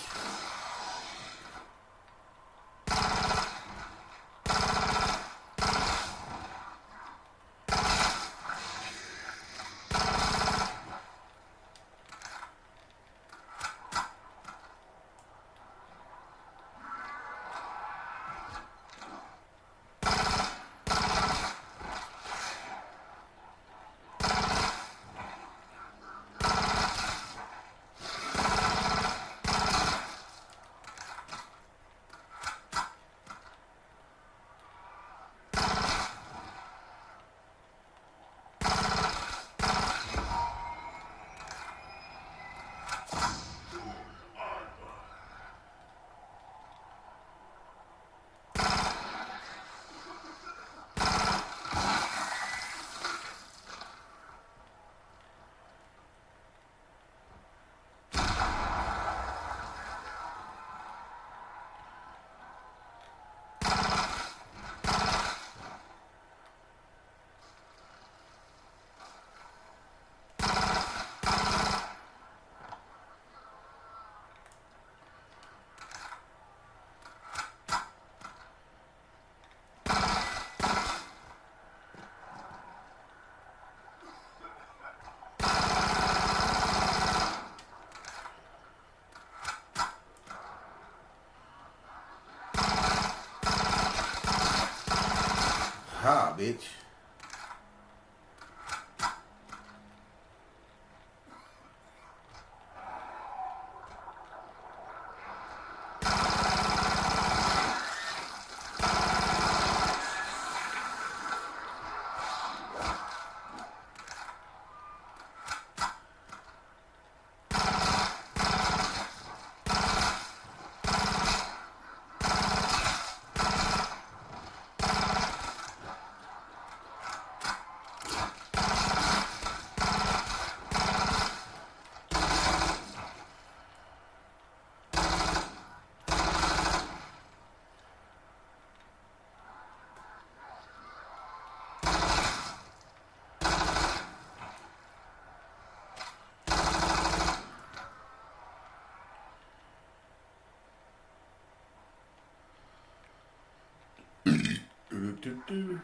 Ha, bitch. Do.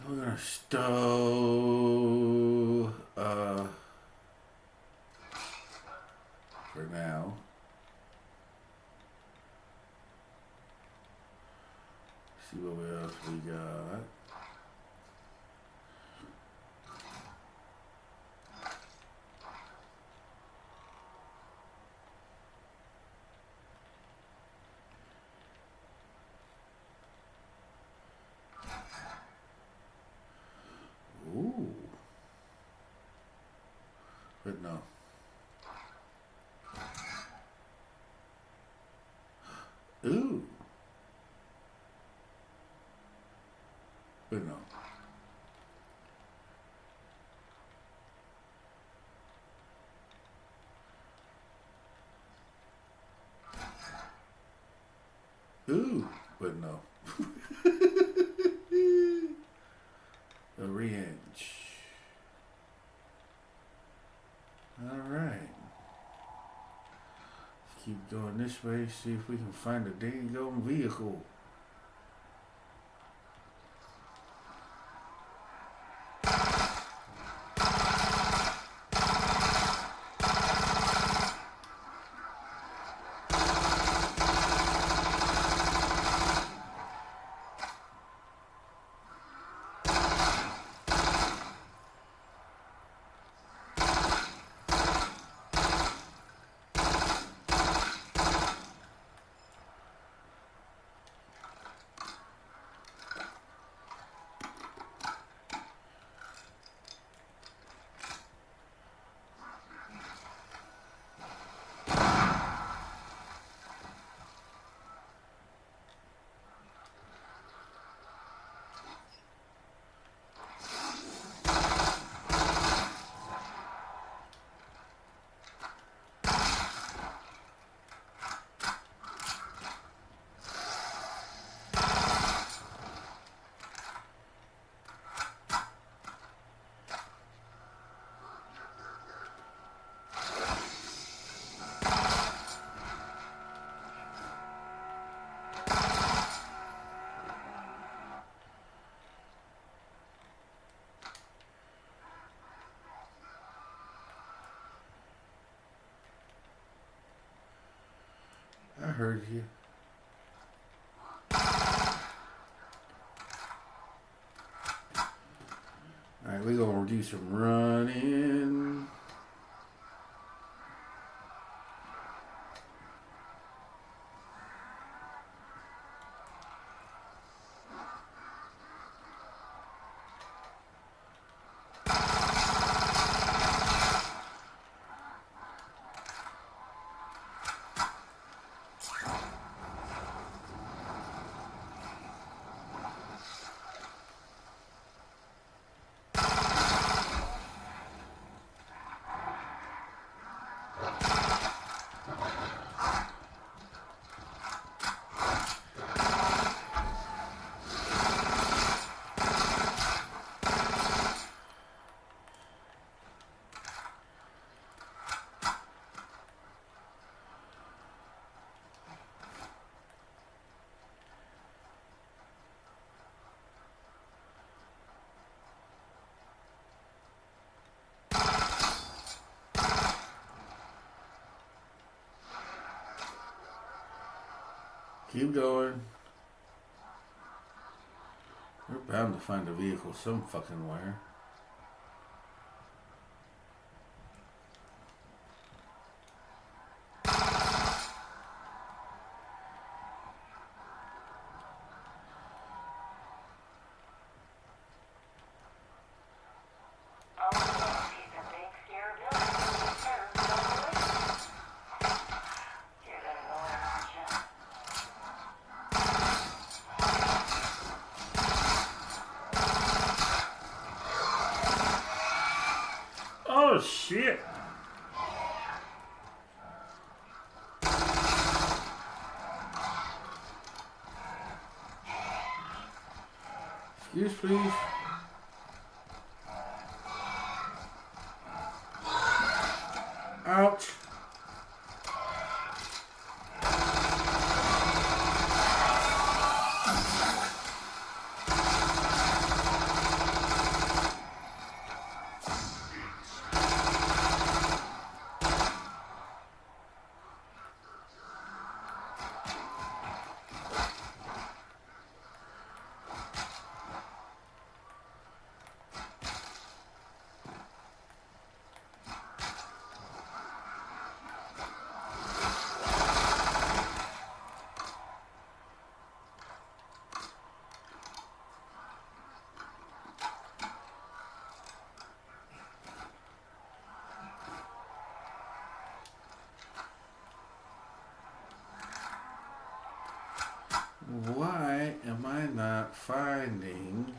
We're gonna stow for now. See what else we got. Ooh. Ooh. But no. Ooh. But no. A re-inch. Alright. Let's keep going this way, see if we can find a dang gone vehicle. I heard you. Alright, we're gonna do some running. Keep going. We're bound to find a vehicle some fucking where. Oh shit! Excuse please. Ouch. Why am I not finding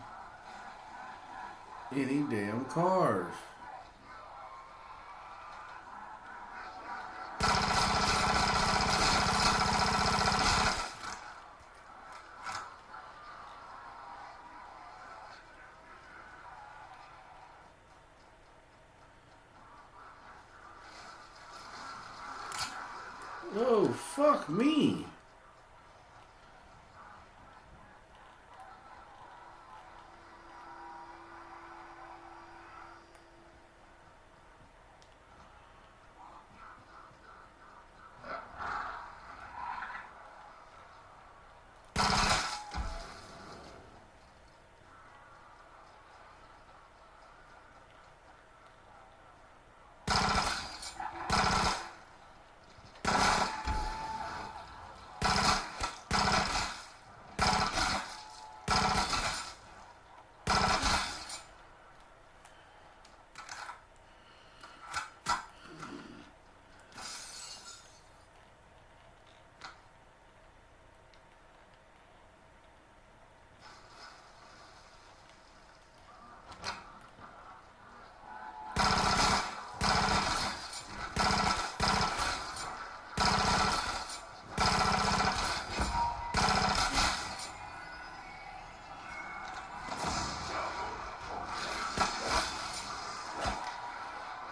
any damn cars? Oh, fuck me.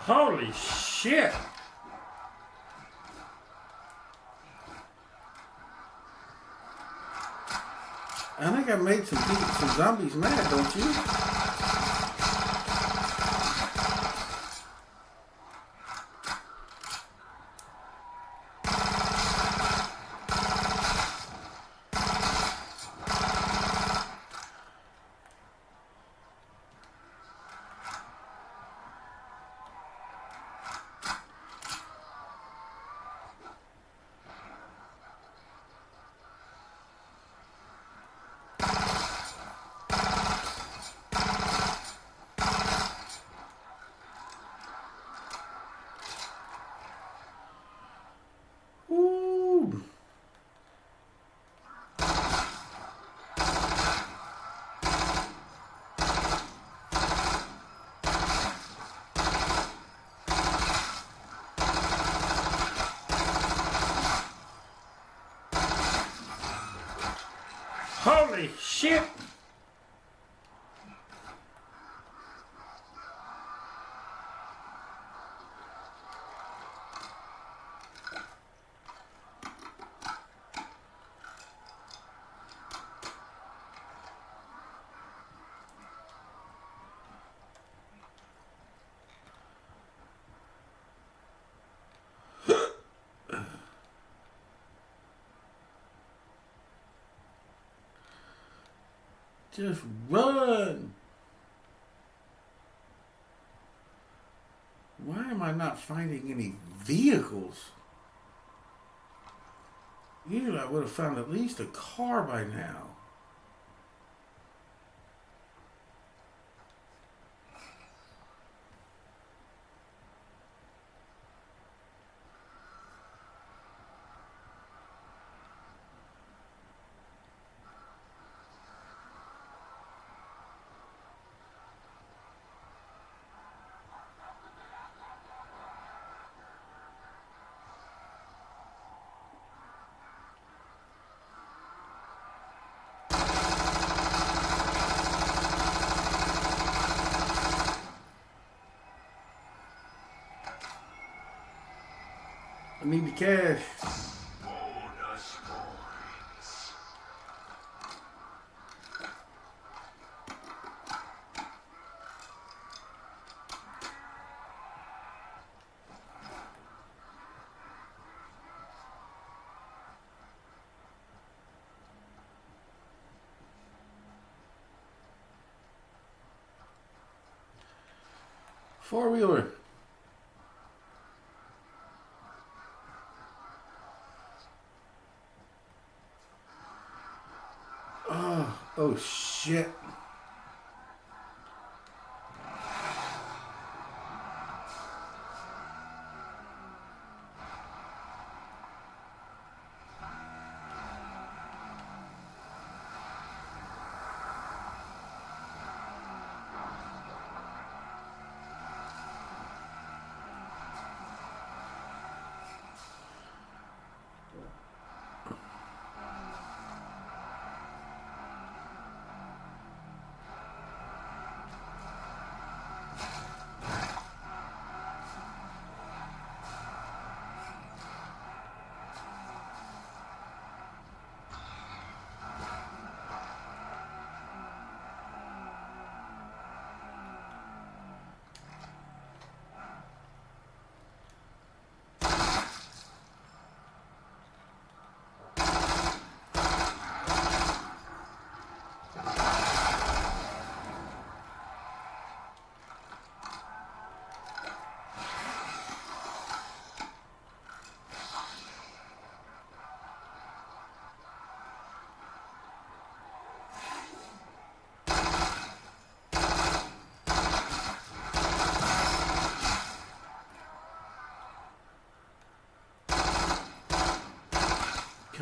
Holy shit! I think I made some zombies mad, don't you? Ooh. Holy shit! Just run! Why am I not finding any vehicles? Usually I would have found at least a car by now. I need the cash. Bonus points. Four-wheeler. Oh shit.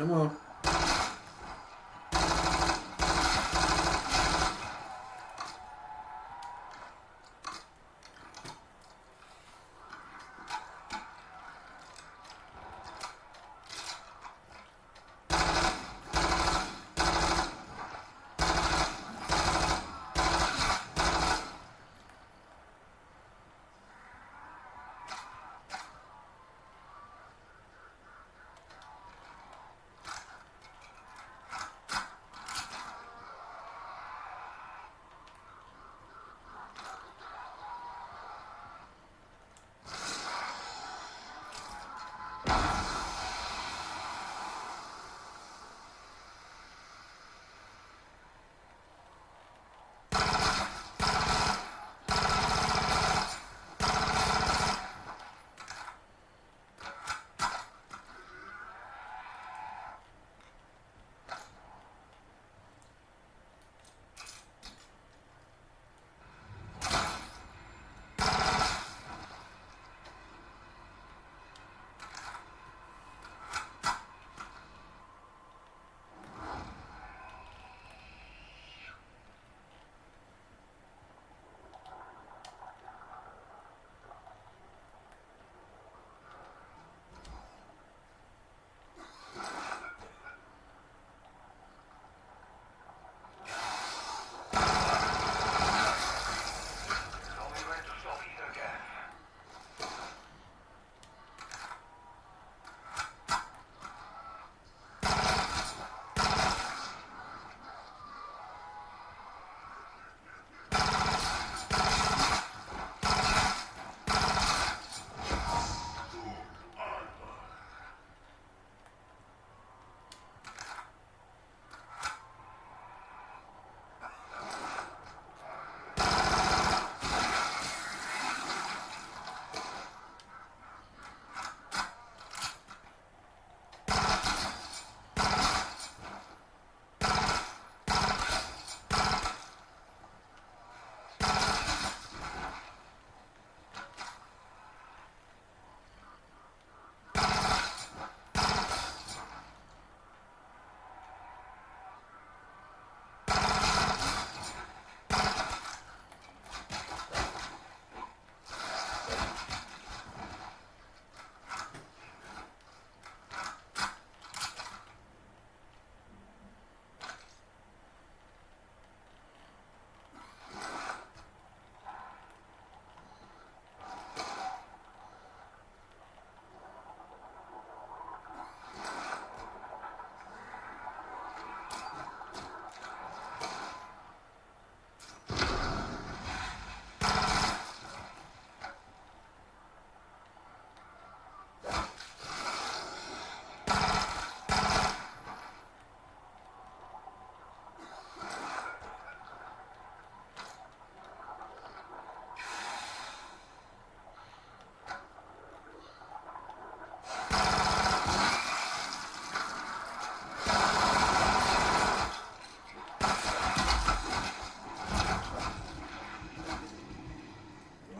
Come on.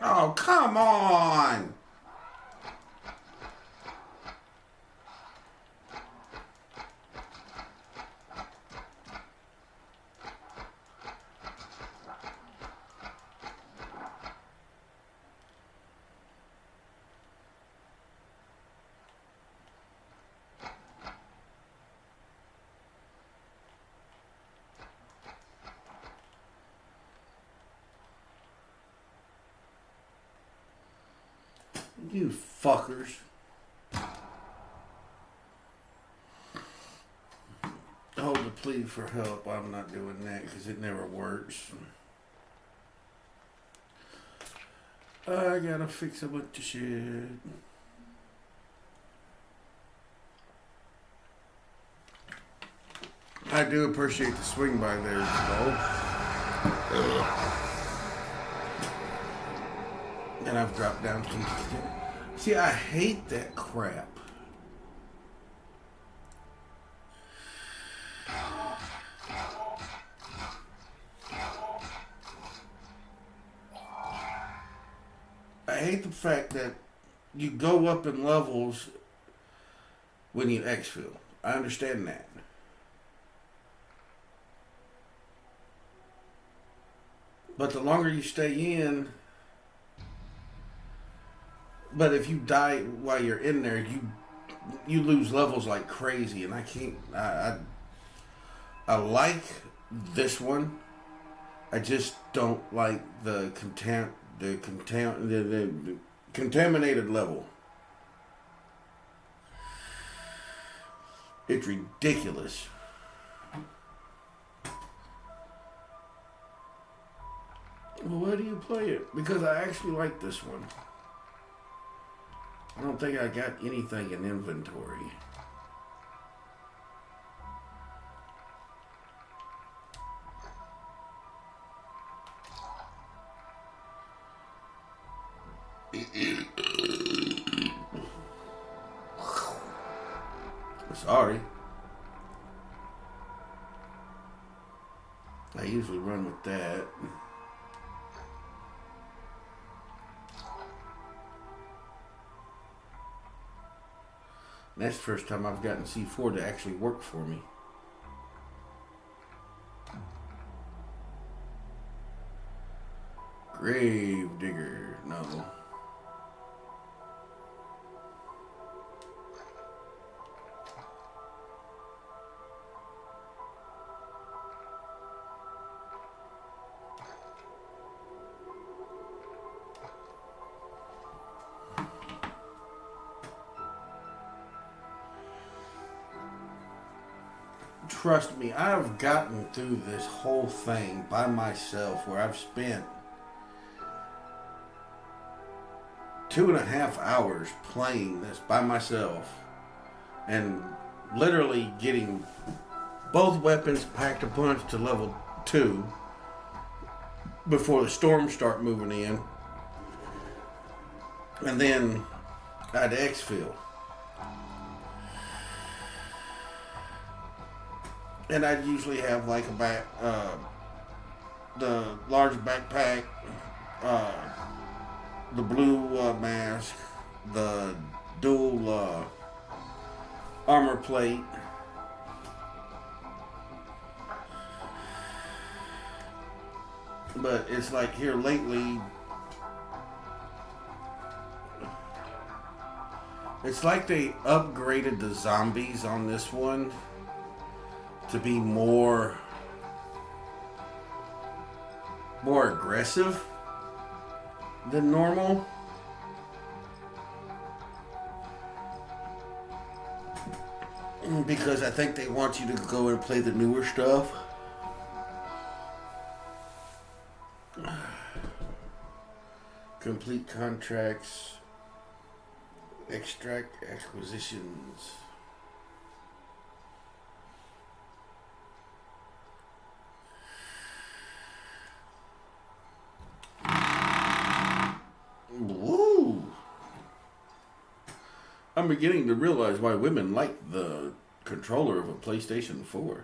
Oh, come on! You fuckers. Hold the plea for help. I'm not doing that because it never works. I gotta fix a bunch of shit. I do appreciate the swing by there, though. And I've dropped down to... See, I hate that crap. I hate the fact that you go up in levels when you exfil. I understand that. But the longer you stay in, but if you die while you're in there, you lose levels like crazy, and I can't. I like this one. I just don't like the contaminated level. It's ridiculous. Well, why do you play it? Because I actually like this one. I don't think I got anything in inventory. Sorry. I usually run with that. That's the first time I've gotten C4 to actually work for me. Grave digger, no. Trust me, I've gotten through this whole thing by myself where I've spent 2.5 hours playing this by myself and literally getting both weapons packed a punch to level 2 before the storms start moving in, and then I'd exfil. And I'd usually have like the large backpack, the blue mask, the dual armor plate, but it's like here lately, it's like they upgraded the zombies on this one to be more aggressive than normal. Because I think they want you to go and play the newer stuff. Complete contracts, extract acquisitions. Woo! I'm beginning to realize why women like the controller of a PlayStation 4.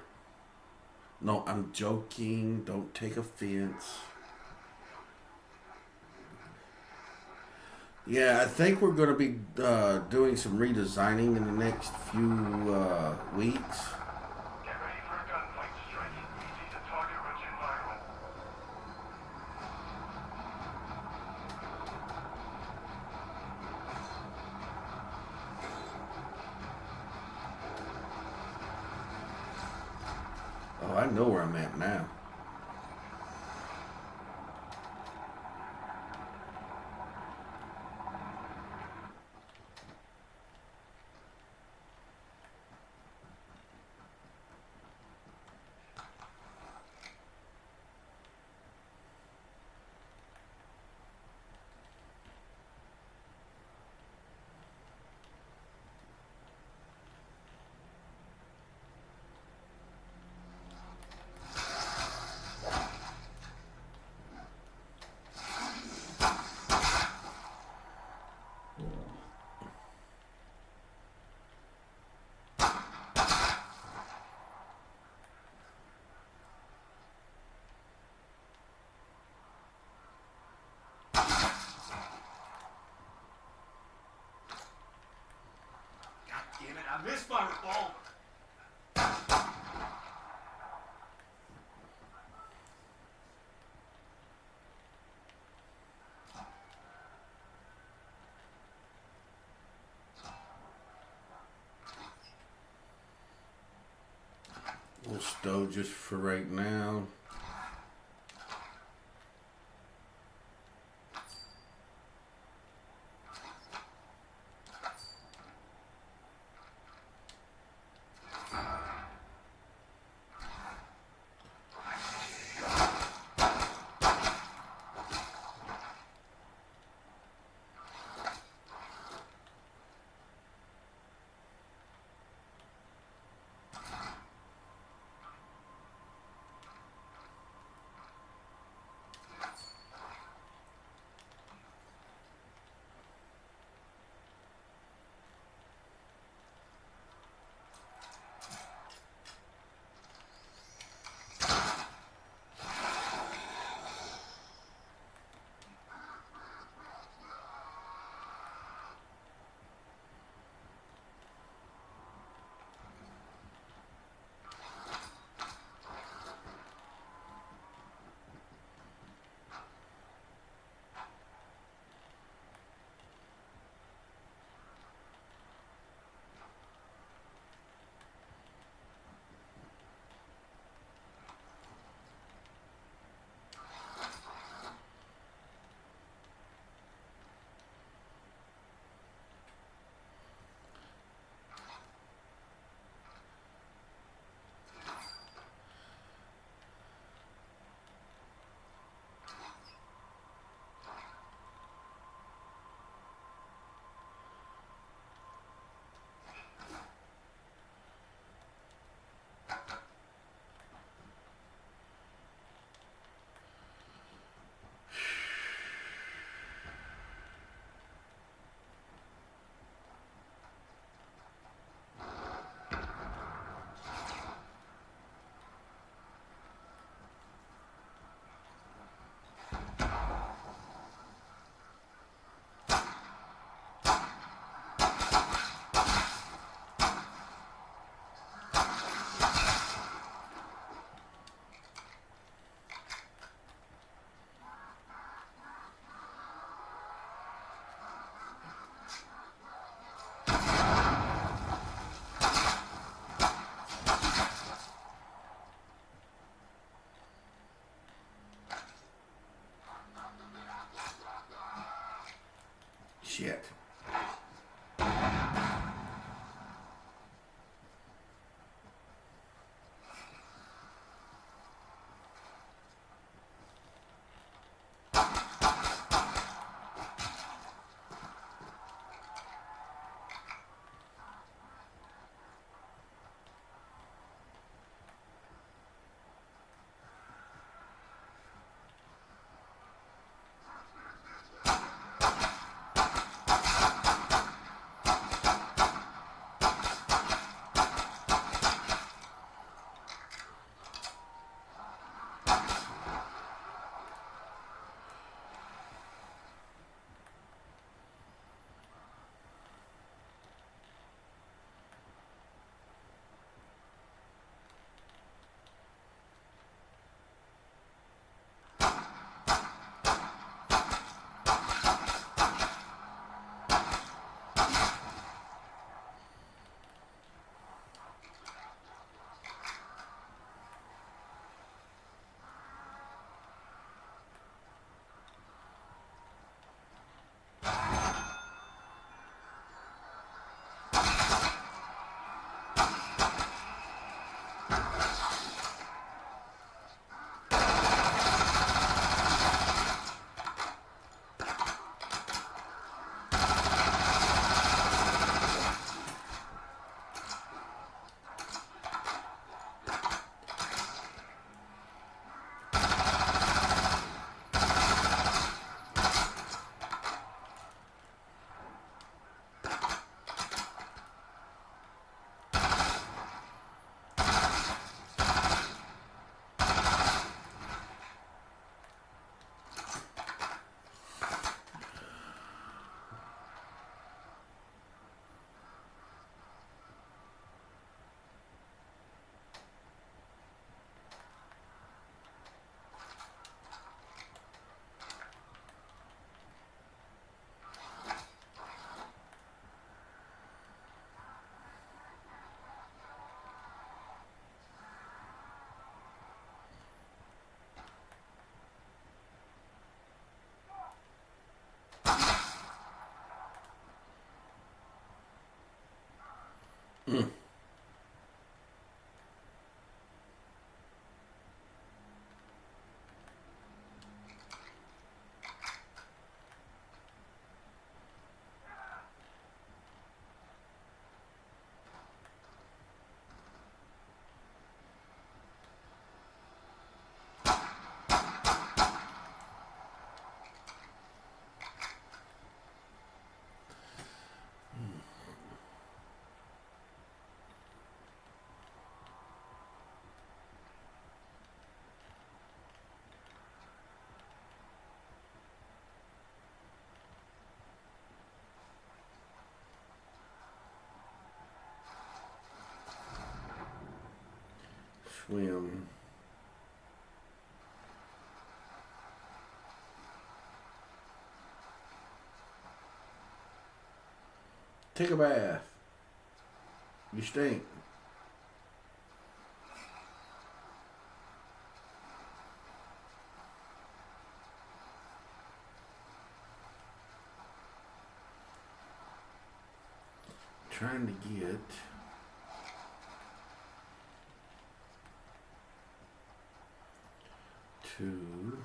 No, I'm joking. Don't take offense. Yeah, I think we're going to be doing some redesigning in the next few weeks. Get ready for a gunfight strike. Easy to target rich environment. Oh, I know where I'm at now. God damn it, I missed my revolver. We'll stow just for right now. Shit. Swim. Take a bath. You stink. Trying to get to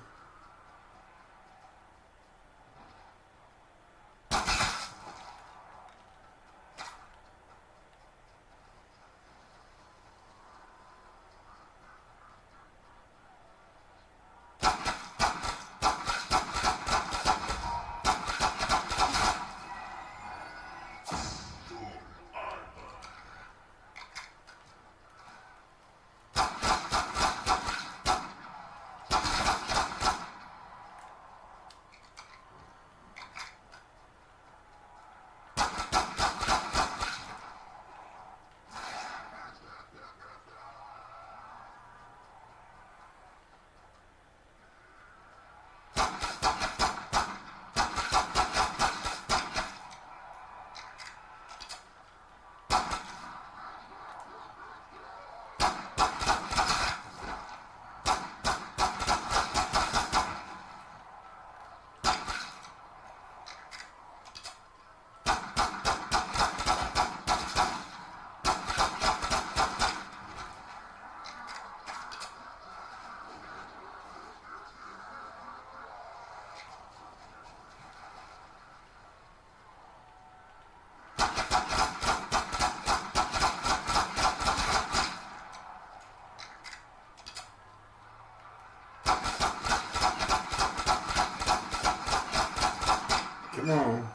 come on.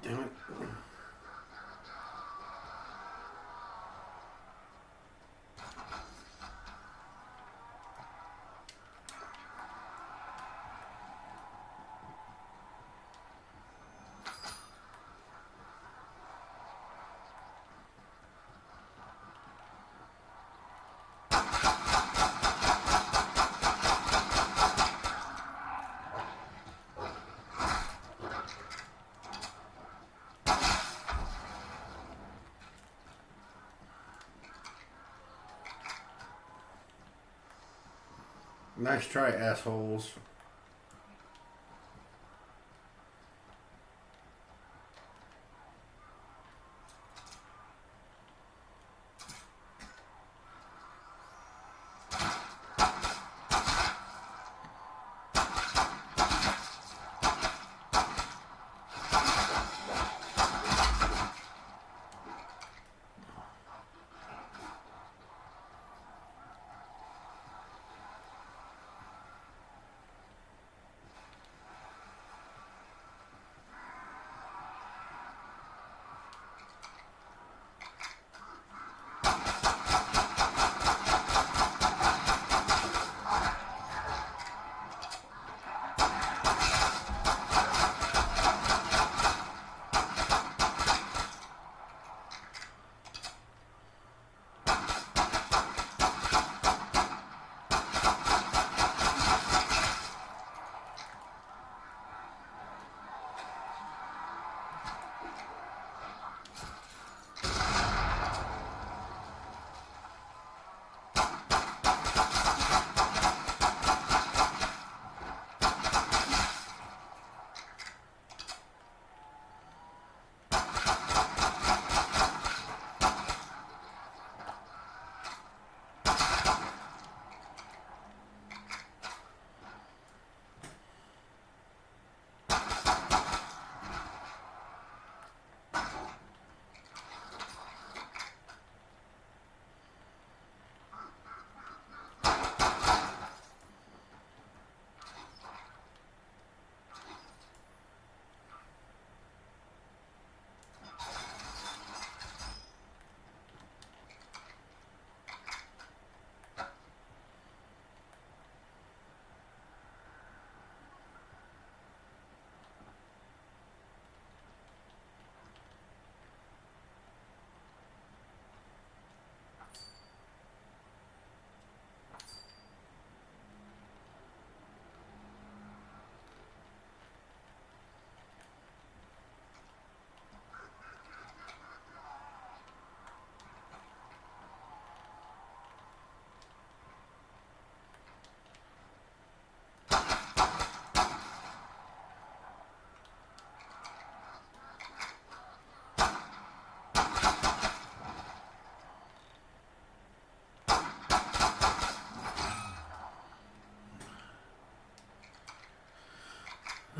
Damn it. Nice try, assholes.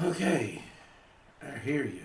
Okay, I hear you.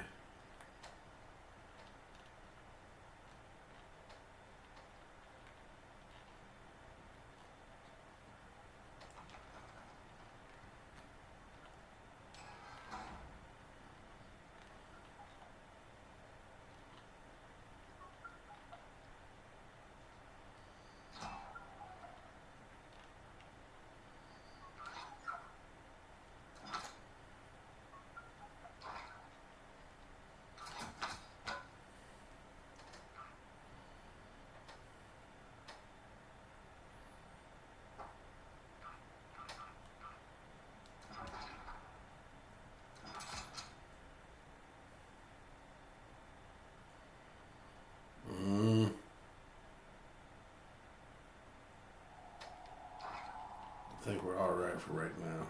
I think we're all right for right now.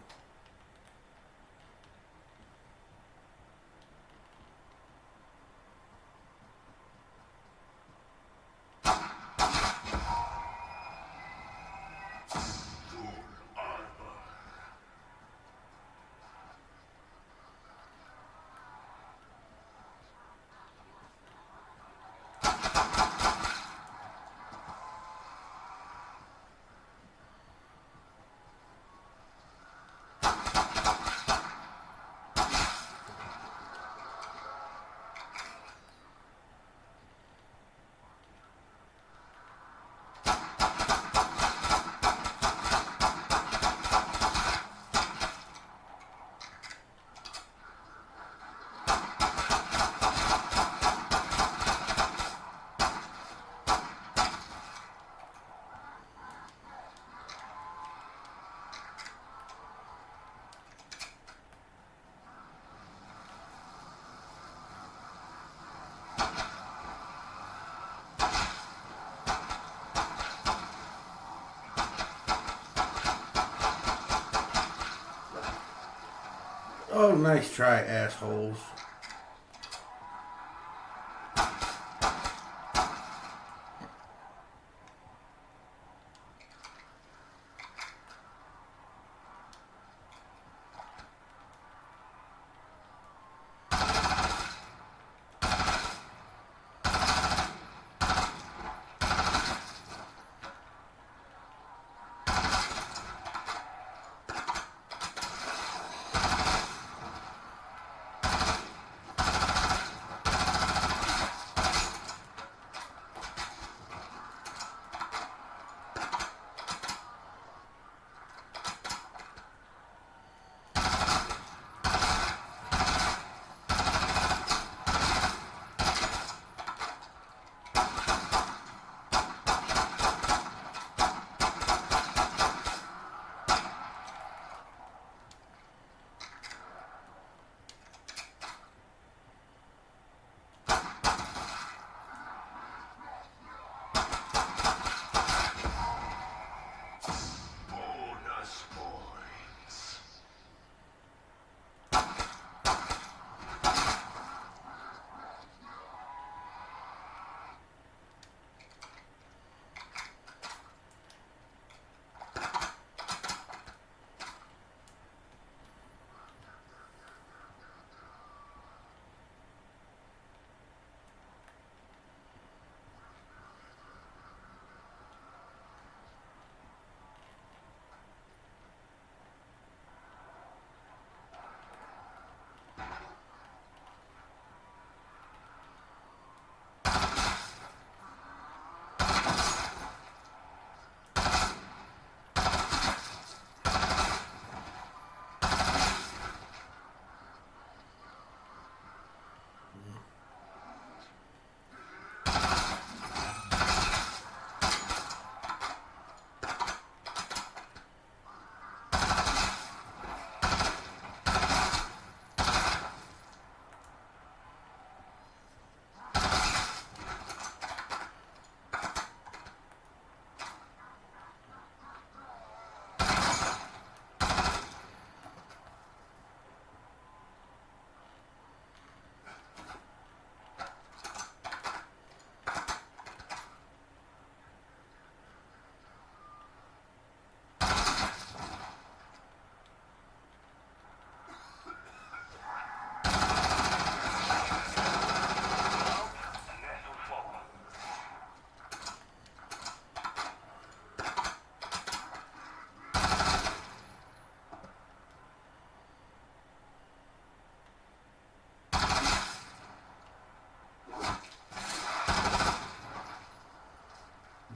Oh, nice try, assholes.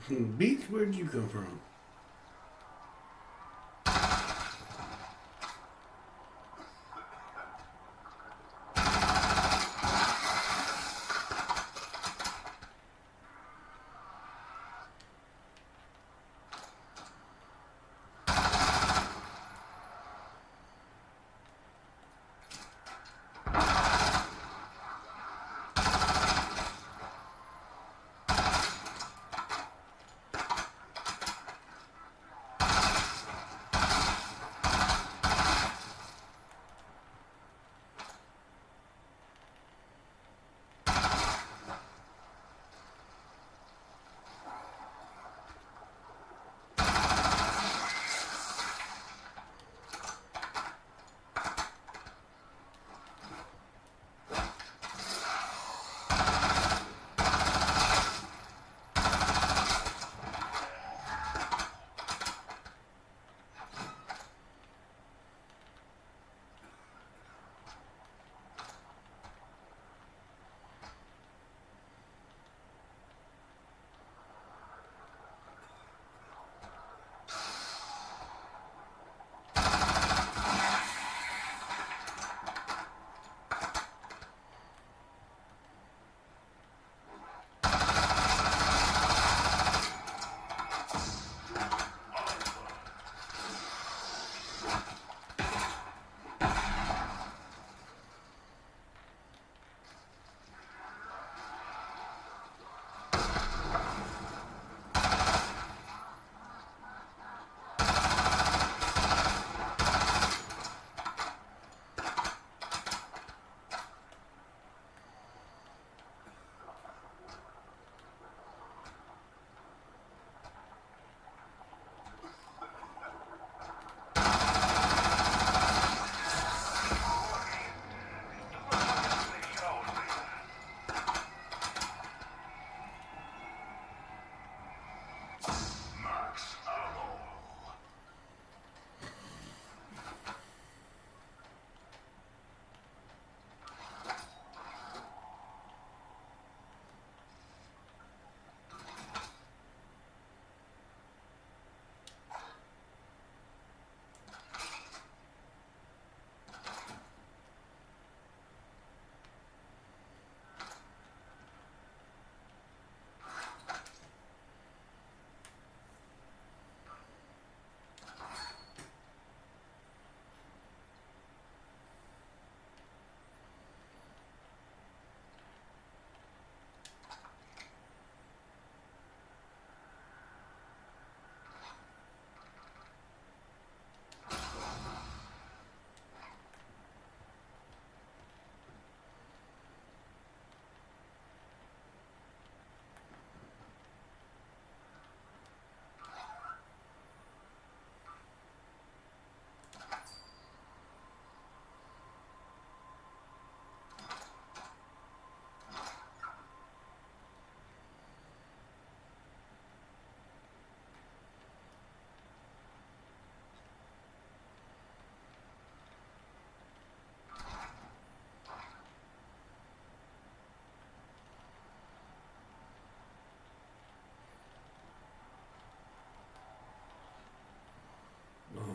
Beach, where'd you come from?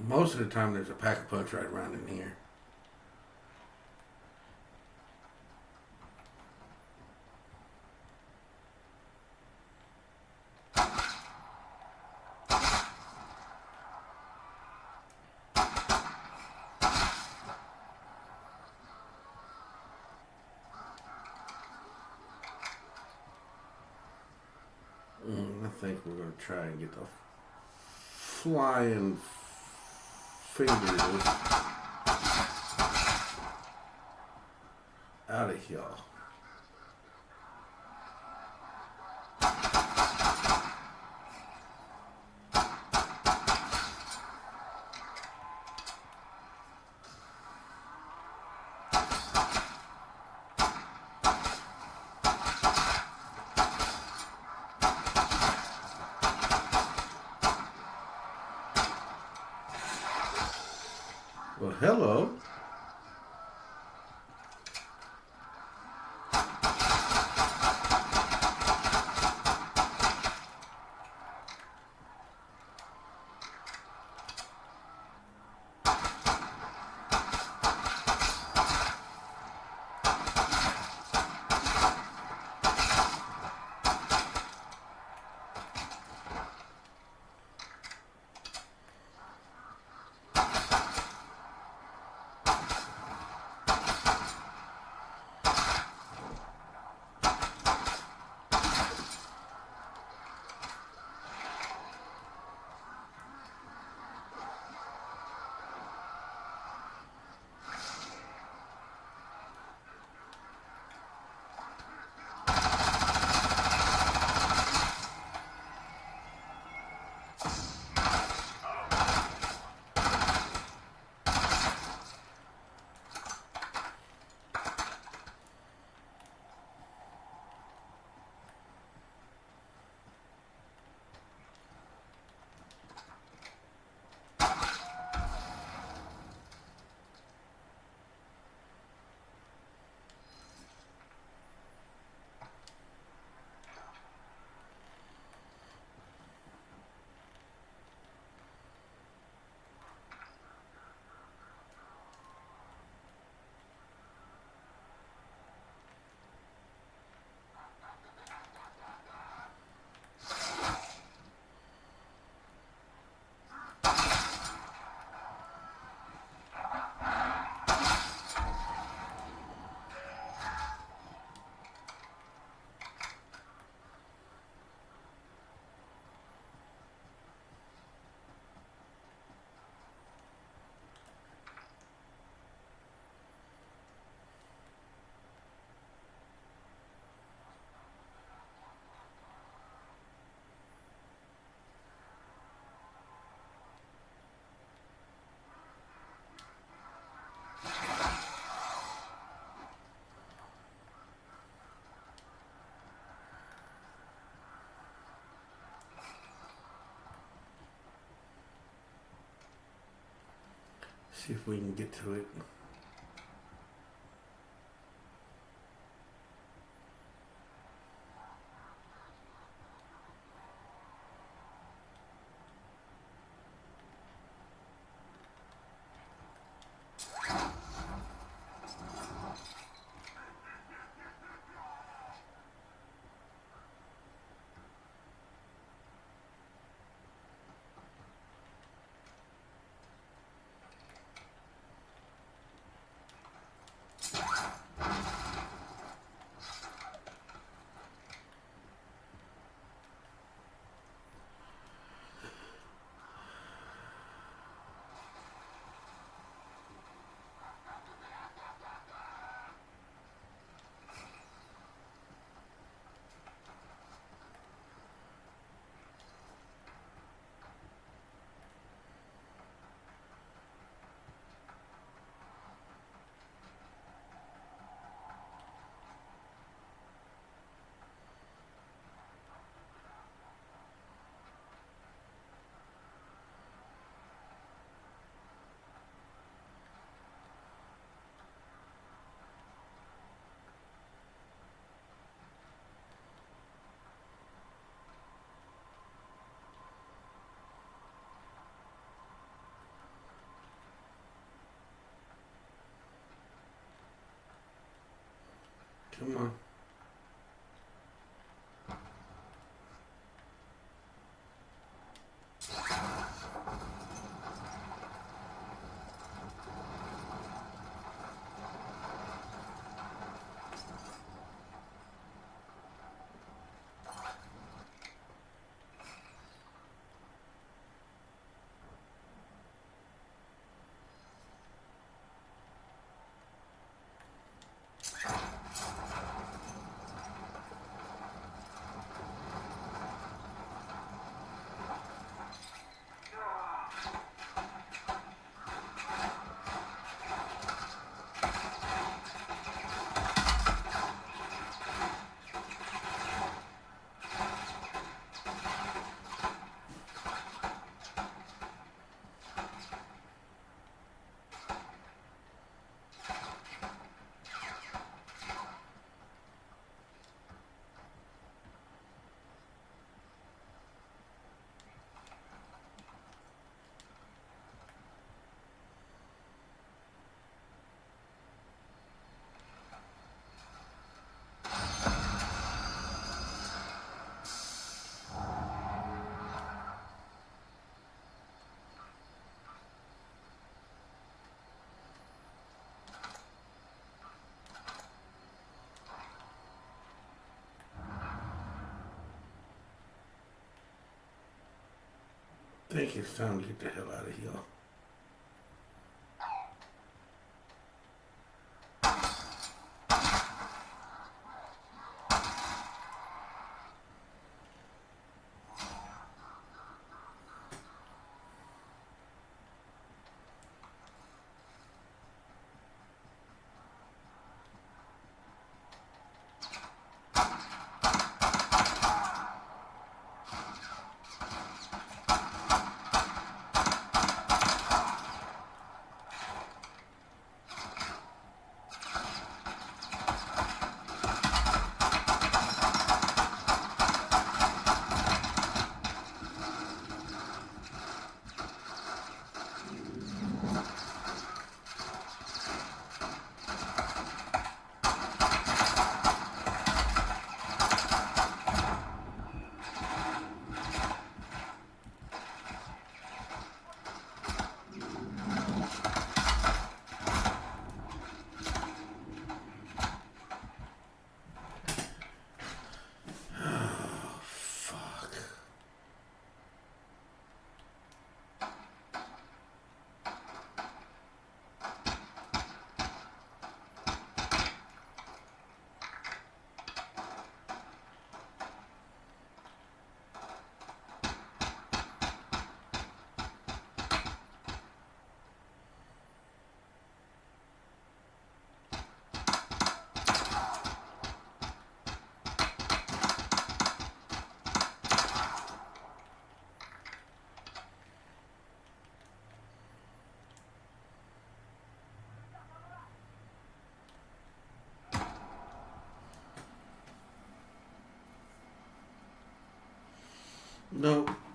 Most of the time, there's a pack of punch right around in here. I think we're going to try and get the flying fingers out of here. Well, hello. See if we can get to it. Come on. I think it's time to get the hell out of here.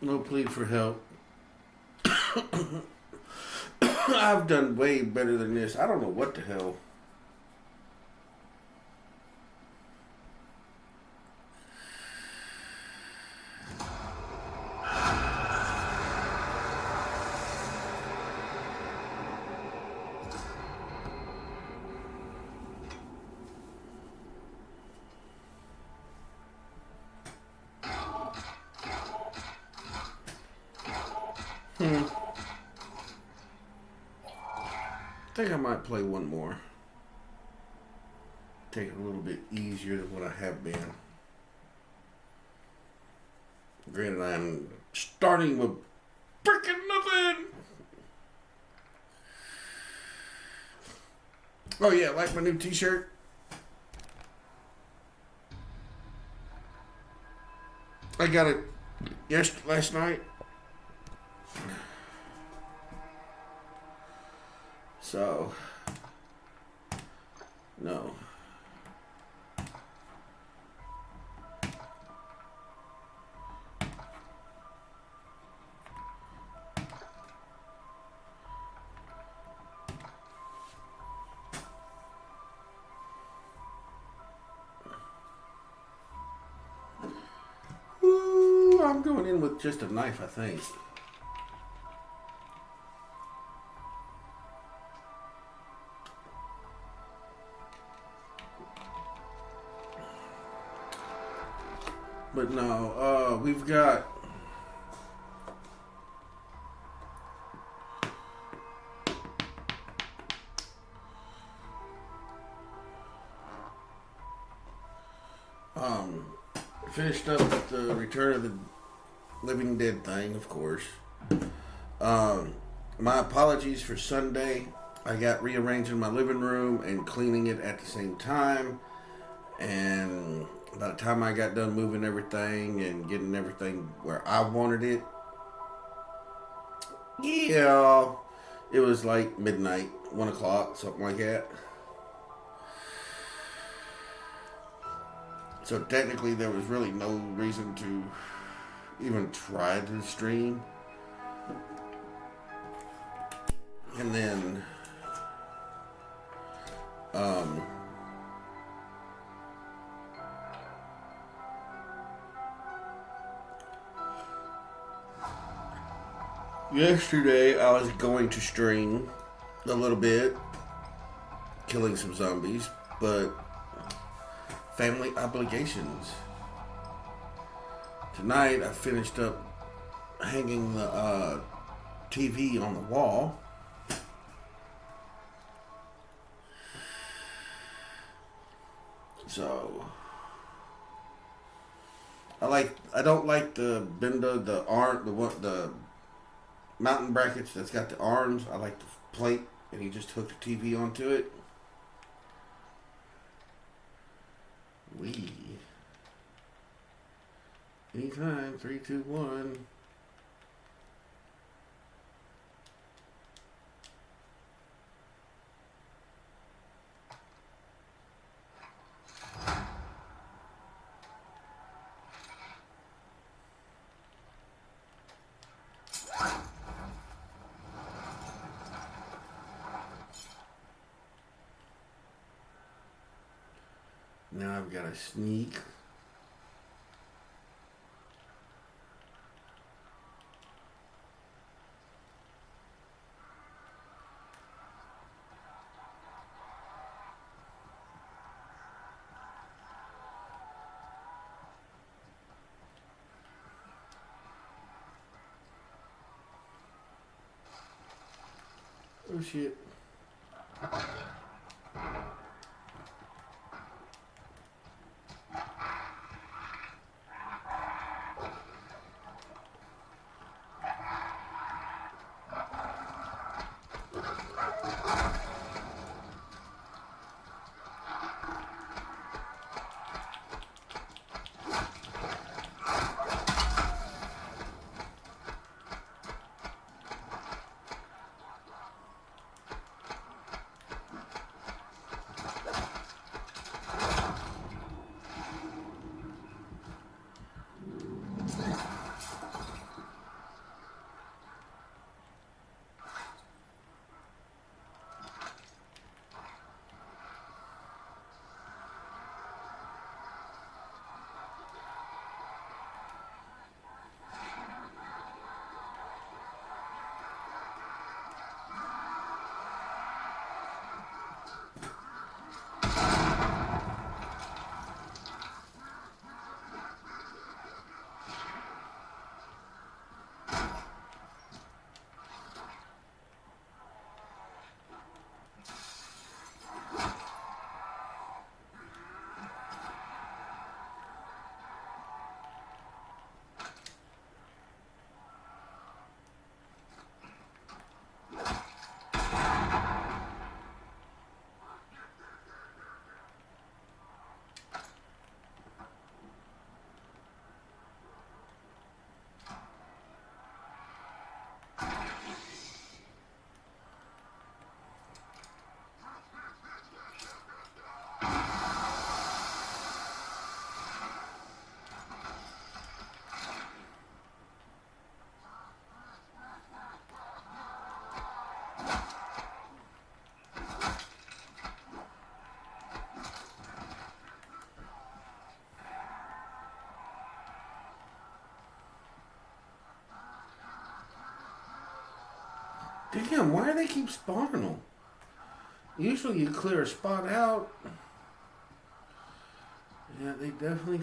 No plea for help. I've done way better than this. I don't know what the hell. I think I might play one more. Take it a little bit easier than what I have been. Granted, I'm starting with freaking nothing. Oh yeah, like my new t-shirt? I got it last night. So, no. Ooh, I'm going in with just a knife, I think. But no, we've got finished up with the Return of the Living Dead thing, of course. My apologies for Sunday. I got rearranging my living room and cleaning it at the same time. And by the time I got done moving everything and getting everything where I wanted it, yeah, it was like midnight, 1 o'clock, something like that. So technically there was really no reason to even try to stream. And then yesterday I was going to stream a little bit, killing some zombies, but family obligations. Tonight I finished up hanging the TV on the wall. So I don't like the bendo, the mountain brackets that's got the arms. I like the plate, and he just hooked the TV onto it. Anytime, 3, 2, 1. Now I've got to sneak. Oh shit. Damn, why do they keep spawning them? Usually you clear a spot out. Yeah, they definitely...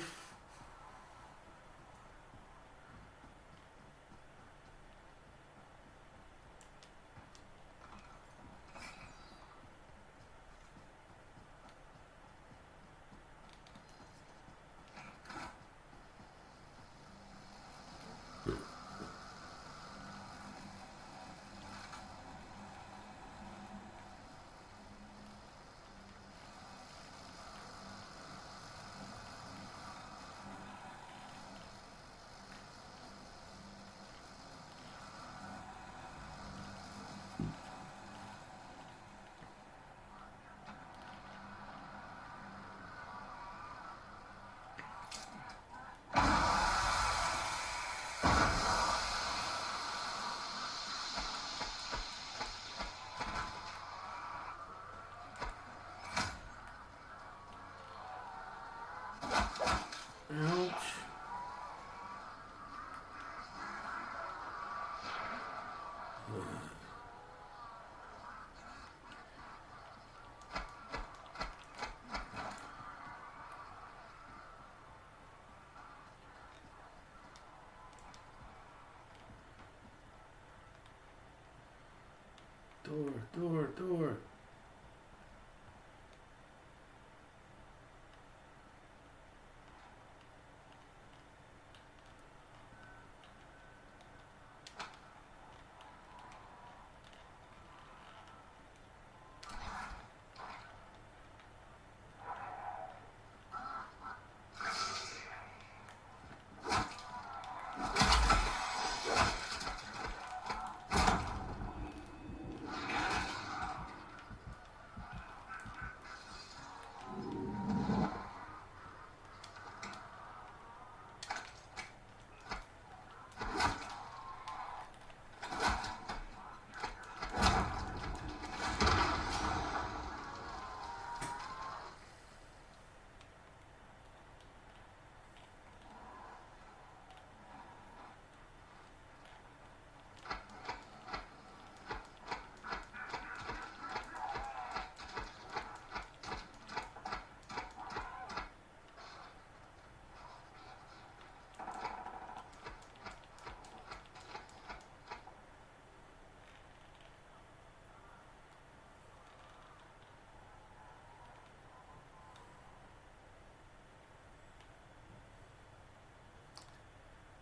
Ouch. Door.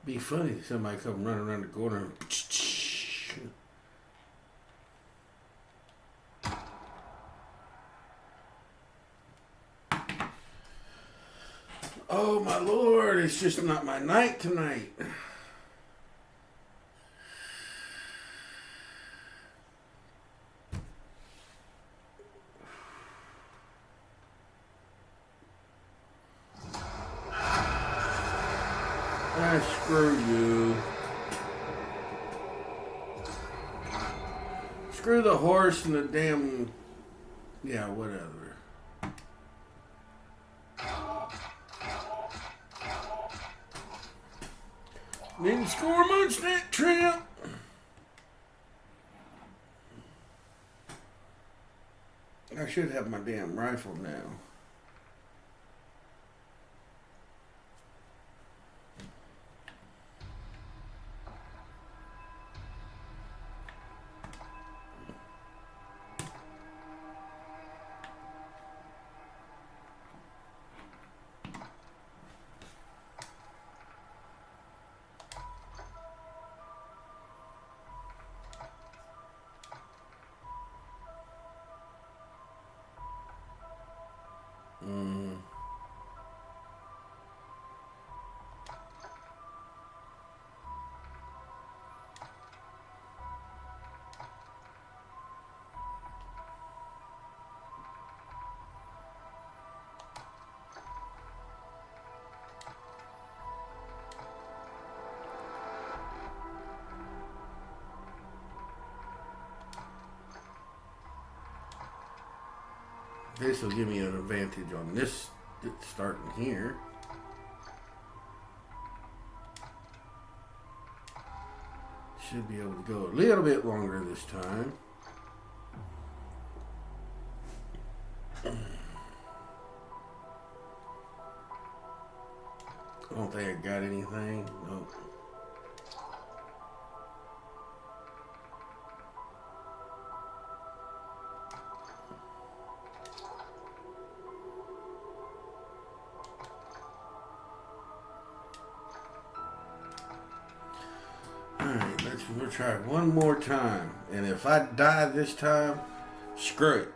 Be funny if somebody come running around the corner and... Oh my lord, it's just not my night tonight. Ah, screw you. Screw the horse and the damn... Yeah, whatever. Didn't score much that trip. I should have my damn rifle now. This will give me an advantage on this starting here. Should be able to go a little bit longer this time. I don't think I got anything. Nope. Alright, we'll try it one more time. And if I die this time, screw it.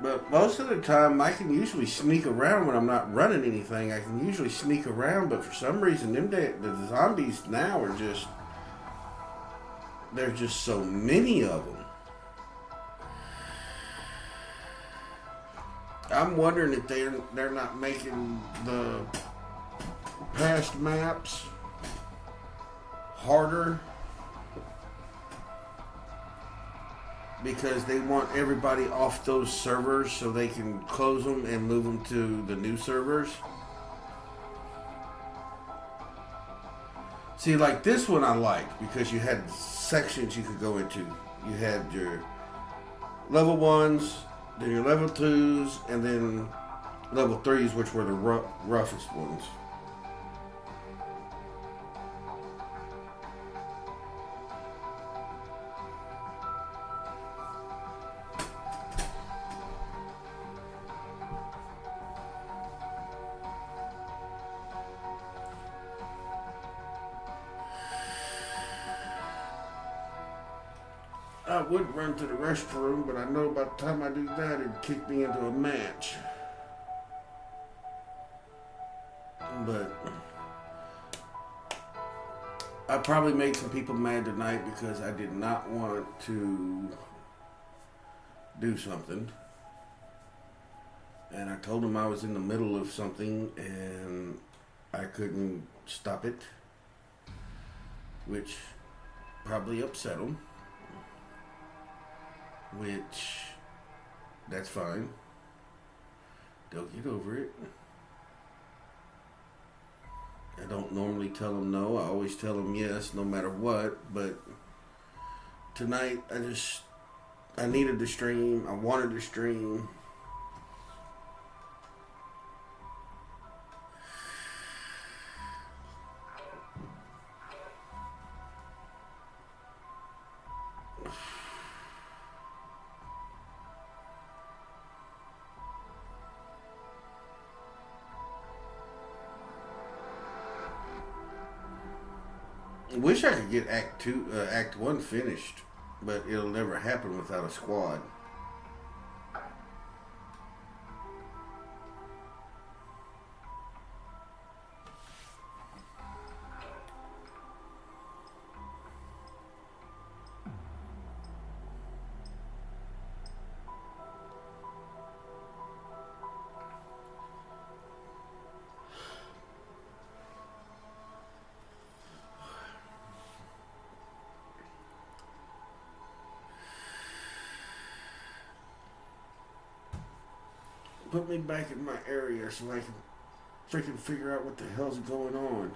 But most of the time, I can usually sneak around when I'm not running anything. I can usually sneak around, but for some reason, the zombies now are just... There's just so many of them. I'm wondering if they're not making the past maps harder because they want everybody off those servers so they can close them and move them to the new servers. See, like this one I liked because you had sections you could go into. You had your level 1s, then your level 2s, and then level 3s, which were the roughest ones. I would run to the restroom, but I know by the time I do that, it'd kick me into a match. But I probably made some people mad tonight because I did not want to do something. And I told them I was in the middle of something and I couldn't stop it, which probably upset them. Which, that's fine. They'll get over it. I don't normally tell them no. I always tell them yes, no matter what. But tonight, I needed to stream. I wanted to stream. Wish I could get Act 1 finished, but it'll never happen without a squad. Put me back in my area so I can freaking figure out what the hell's going on.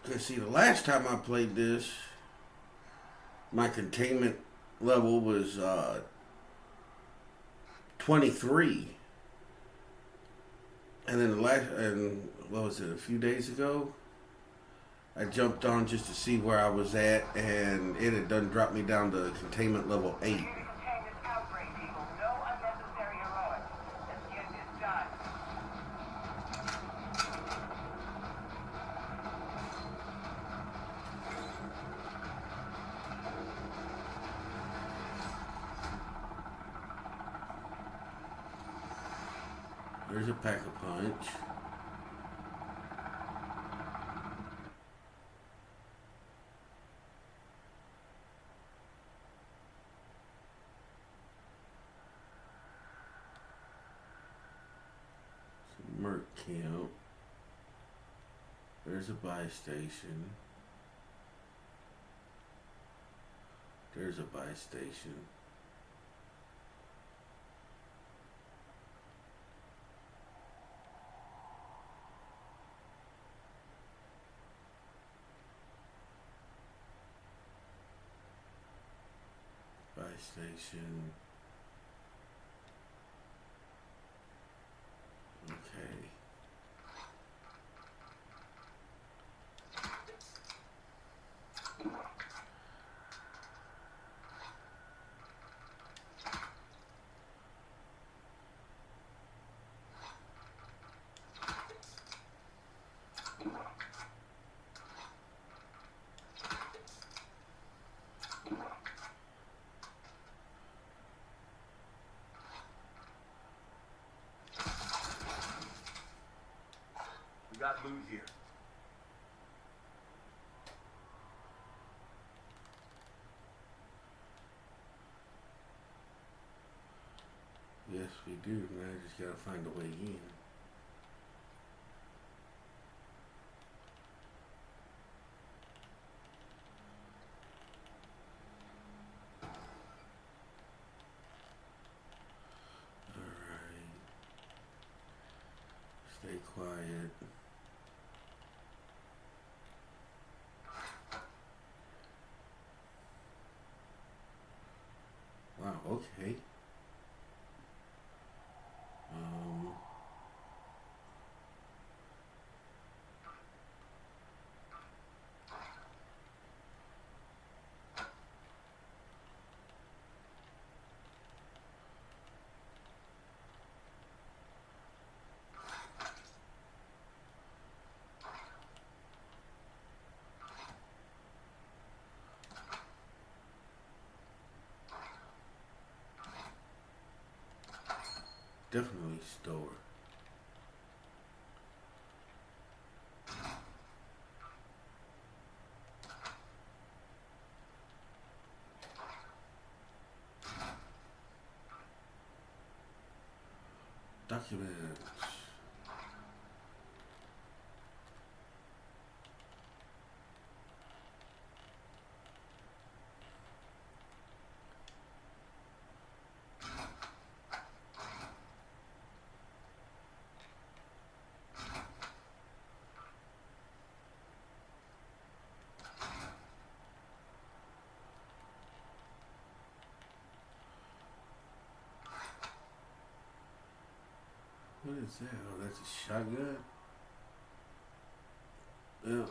Because see, the last time I played this, my containment level was 23. And then what was it, a few days ago? I jumped on just to see where I was at, and it had done dropped me down to containment level 8. There's a pack a punch. Some Merc camp. There's a buy station. There's a buy station. PlayStation. Okay. We got loot here. Yes, we do. Now I just gotta find a way in. Alright. Stay quiet. Wow, okay. Definitely store. Documents. What is that? Oh, that's a shotgun? Yeah.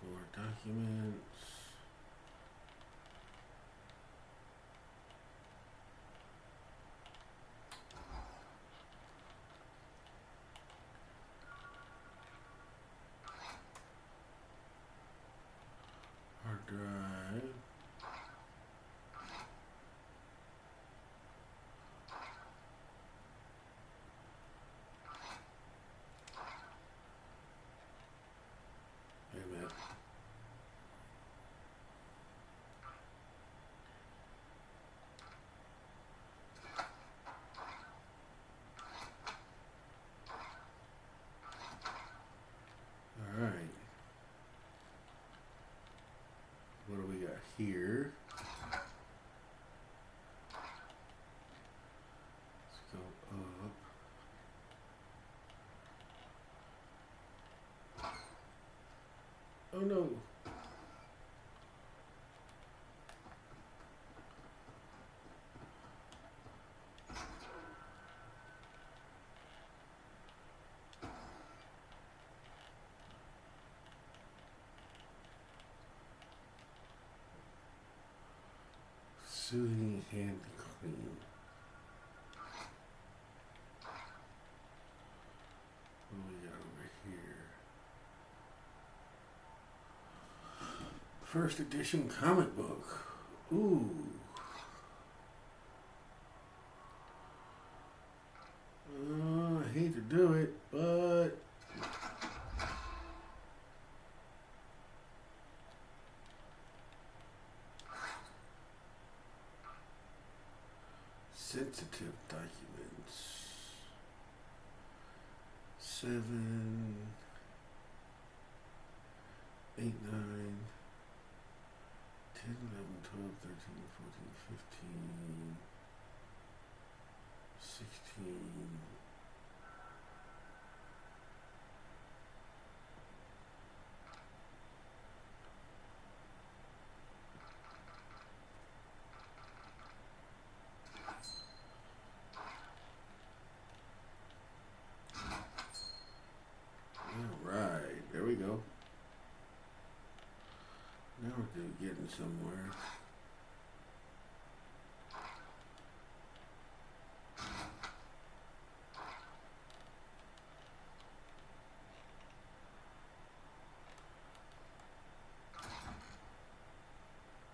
More documents. Hard drive. Wait a minute. Alright. What do we got here? Let's go up. Oh no. Soothing hand clean. What do we got over here? First edition comic book. Ooh. I hate to do it, but sensitive documents. 7, 8, 9. 13, 14, 15, 16. Alright, there we go. Now we're getting somewhere.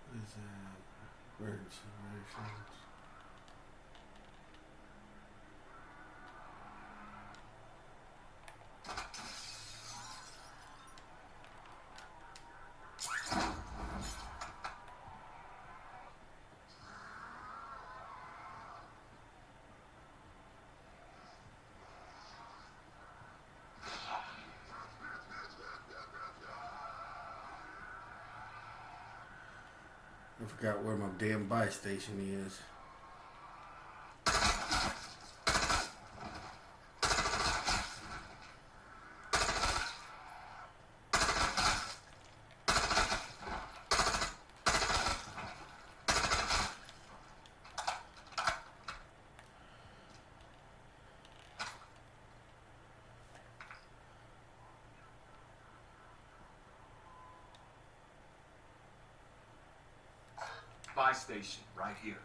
What is that? Emergency rations. I forgot where my damn buy station is. Buy station, right here.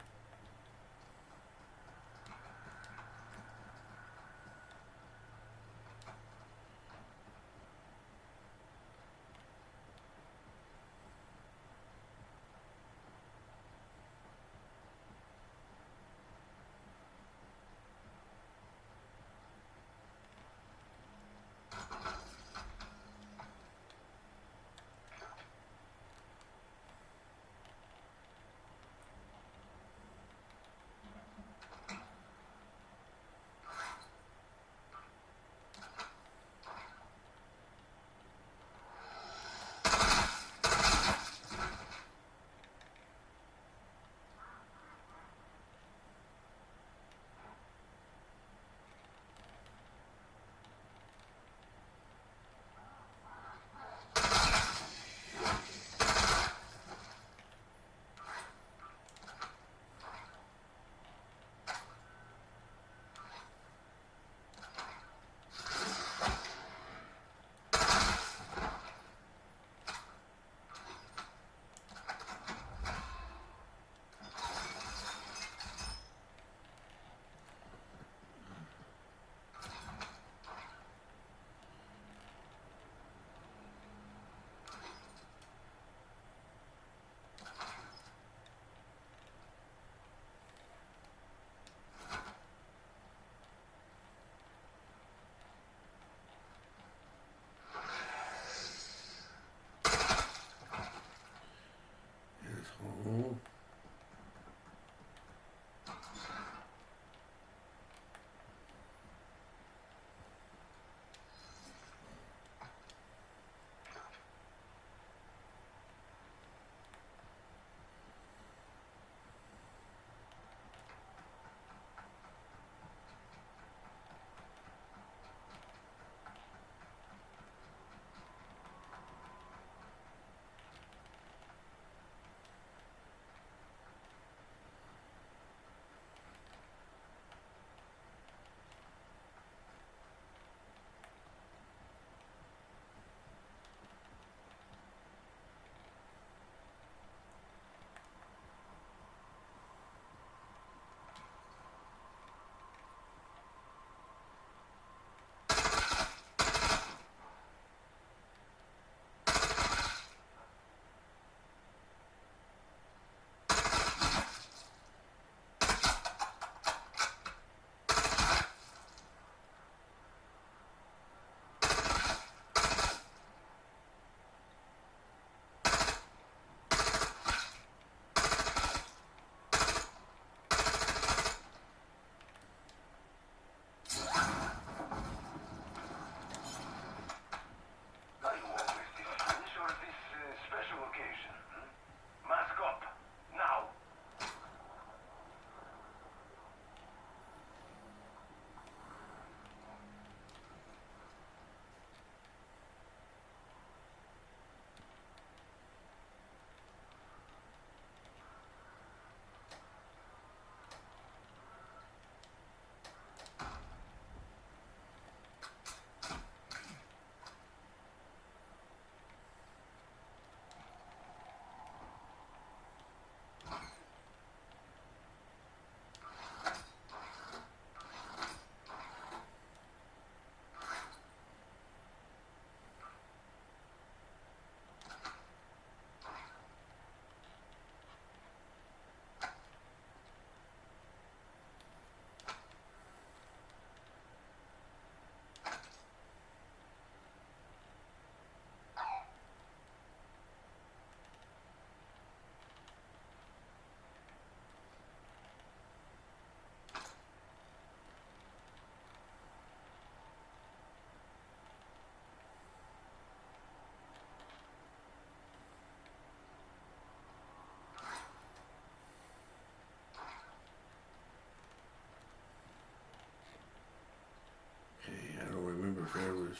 if there was.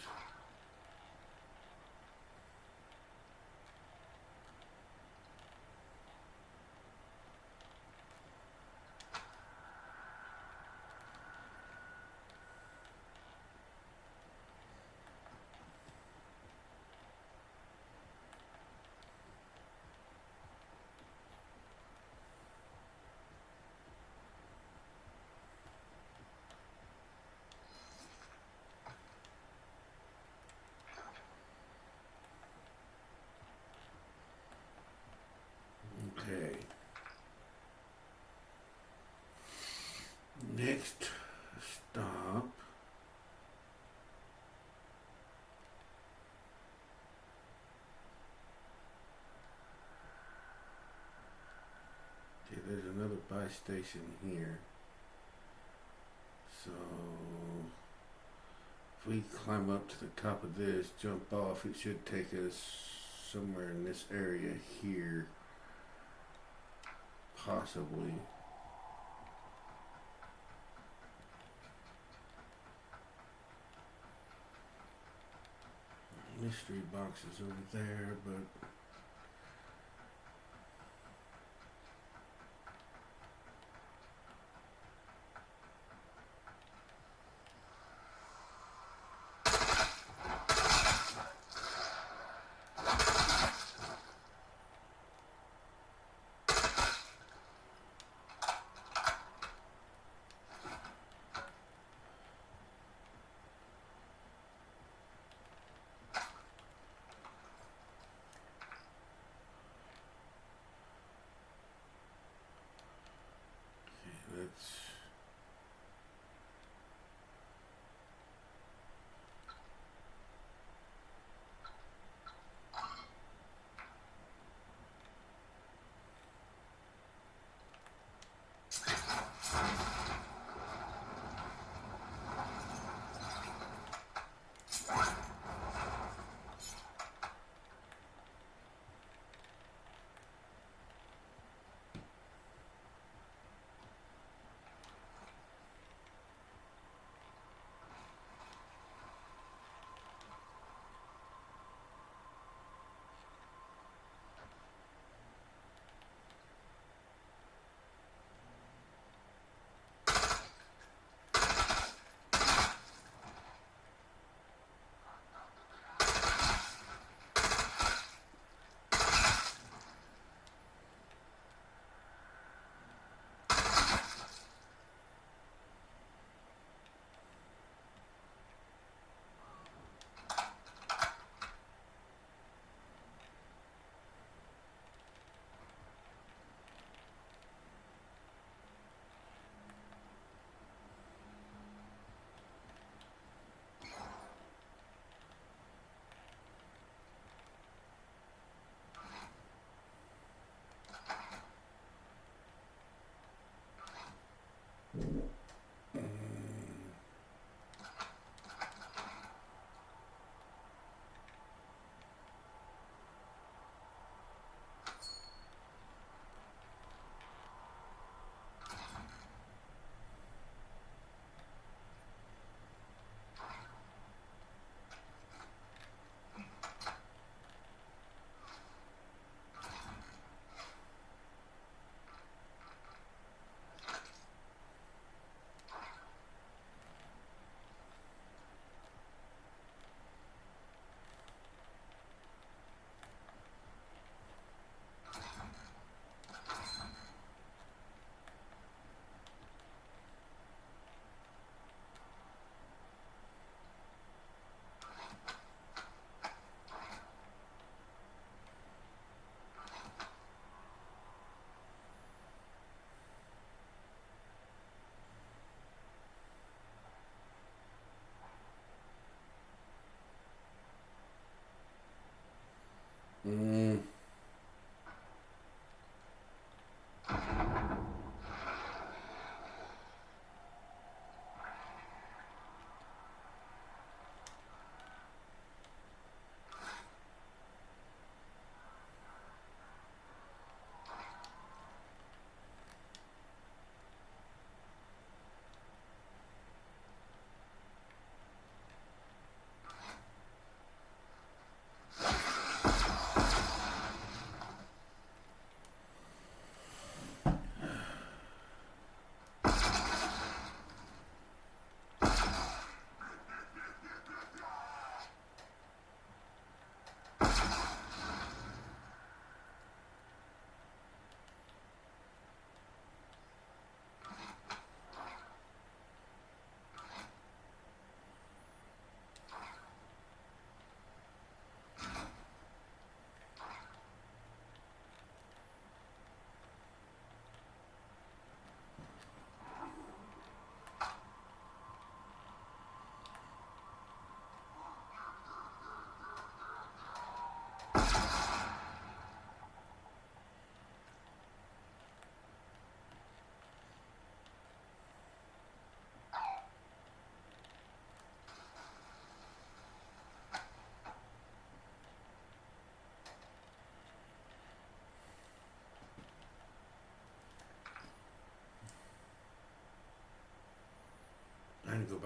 Okay. Next stop. Okay, there's another buy station here. So if we climb up to the top of this, jump off, it should take us somewhere in this area here. Possibly. Mystery box is over there, but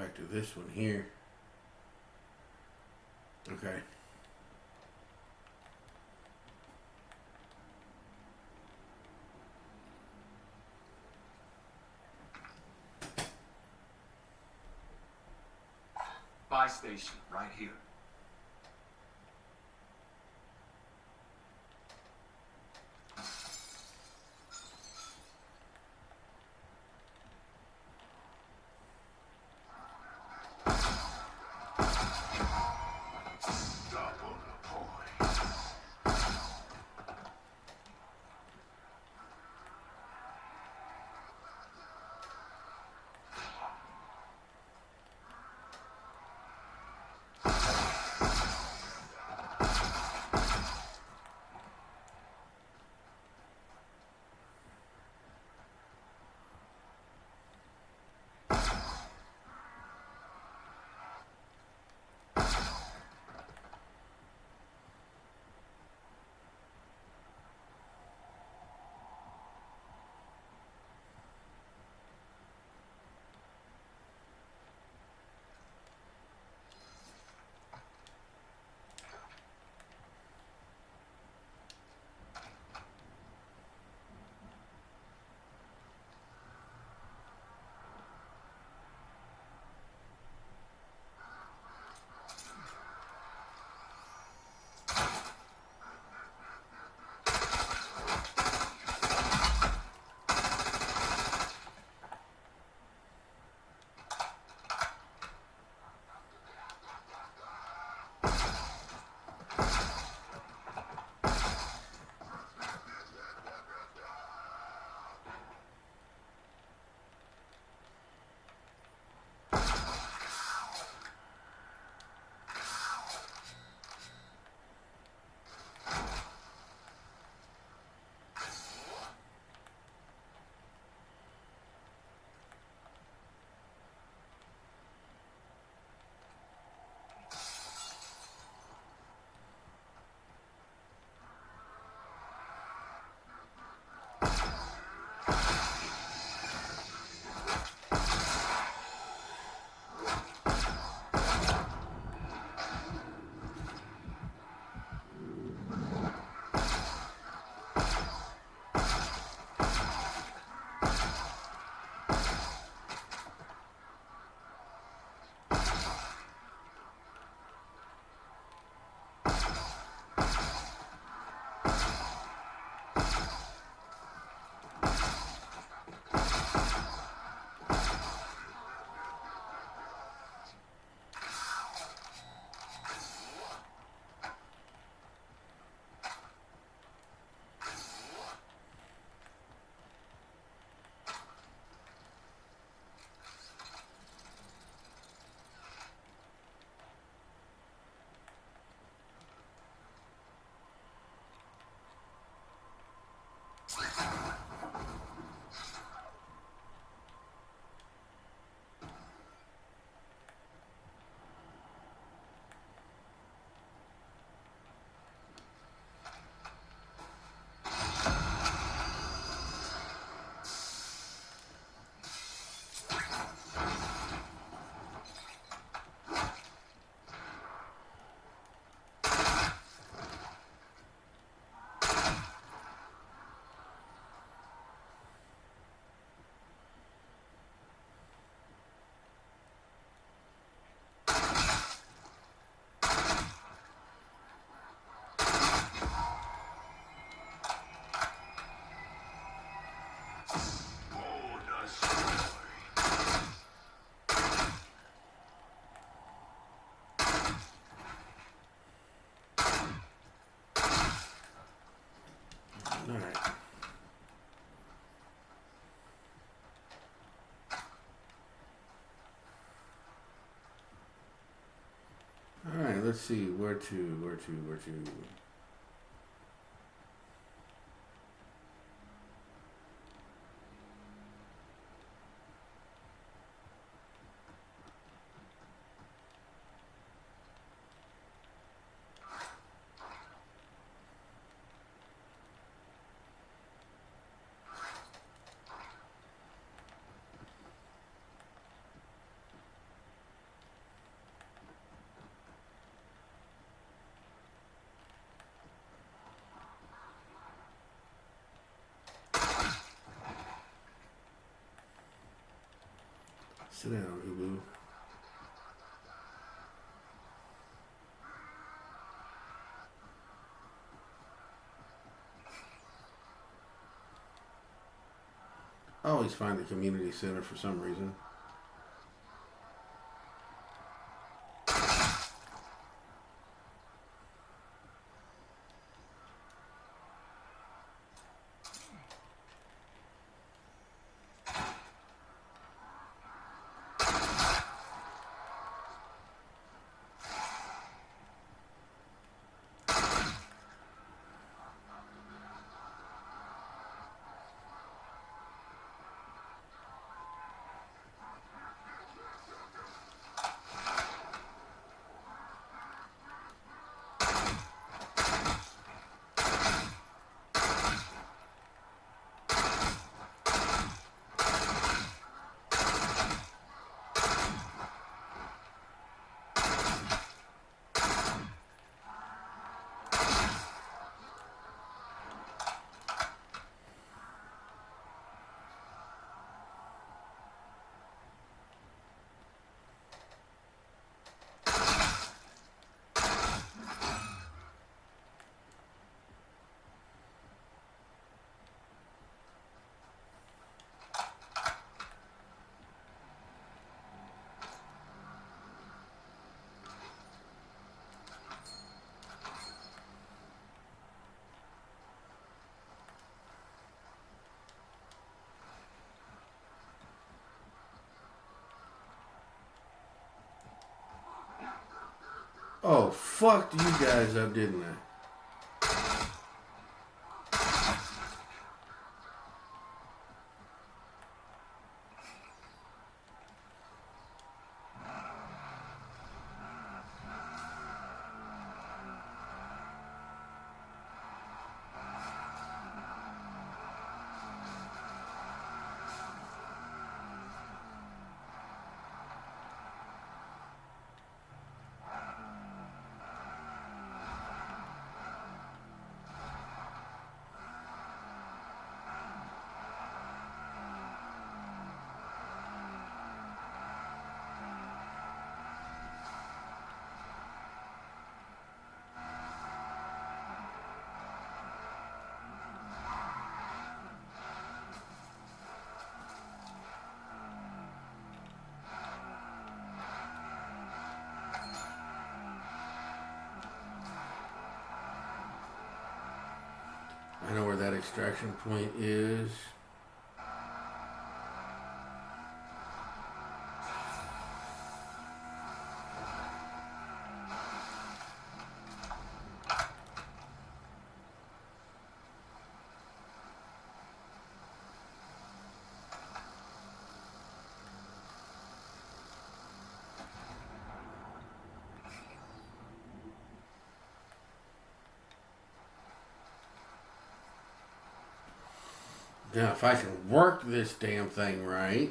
back to this one here. Okay. Buy station right here. Double the points. Let's see where to. Sit down, Hulu. I always find the community center for some reason. Oh, fucked you guys up, didn't I? I know where that extraction point is. Now, if I can work this damn thing right.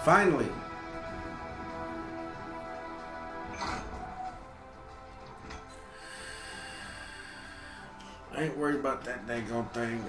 Finally. I ain't worried about that daggone thing.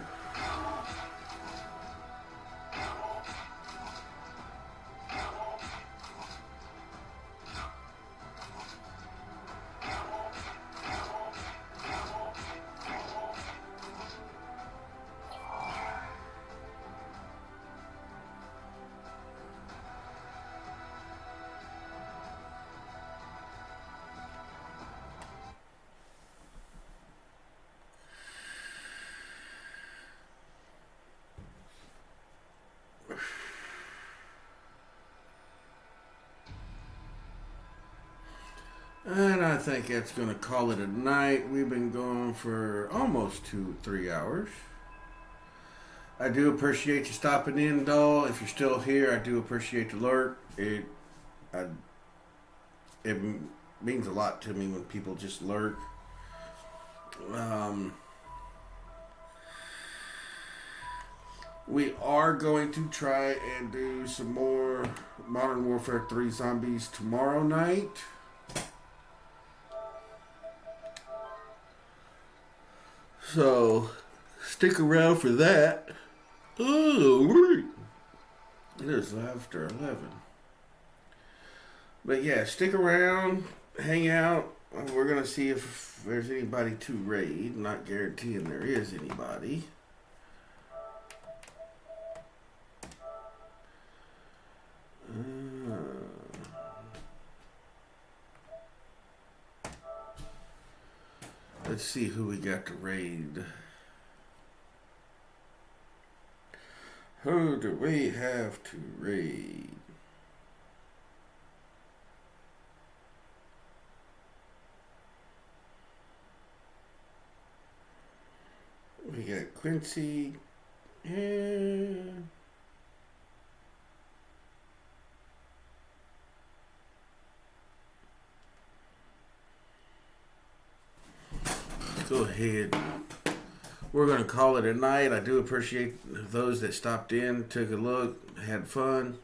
And I think that's going to call it a night. We've been going for almost 2-3 hours. I do appreciate you stopping in, doll. If you're still here, I do appreciate the alert. It means a lot to me when people just lurk. We are going to try and do some more Modern Warfare 3 Zombies tomorrow night. So, stick around for that. Oh, it is after 11. But yeah, stick around, hang out. We're going to see if there's anybody to raid. Not guaranteeing there is anybody. Let's see who we got to raid. Who do we have to raid? We got Quincy and go ahead. We're going to call it a night. I do appreciate those that stopped in, took a look, had fun.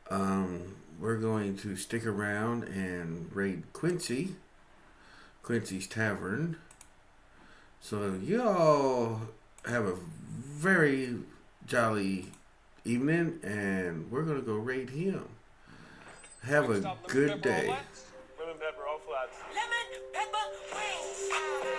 We're going to stick around and raid Quincy's Tavern. So y'all have a very jolly evening, and we're going to go raid him. Have a good day. Lemon pepper, all flats. Lemon pepper wings.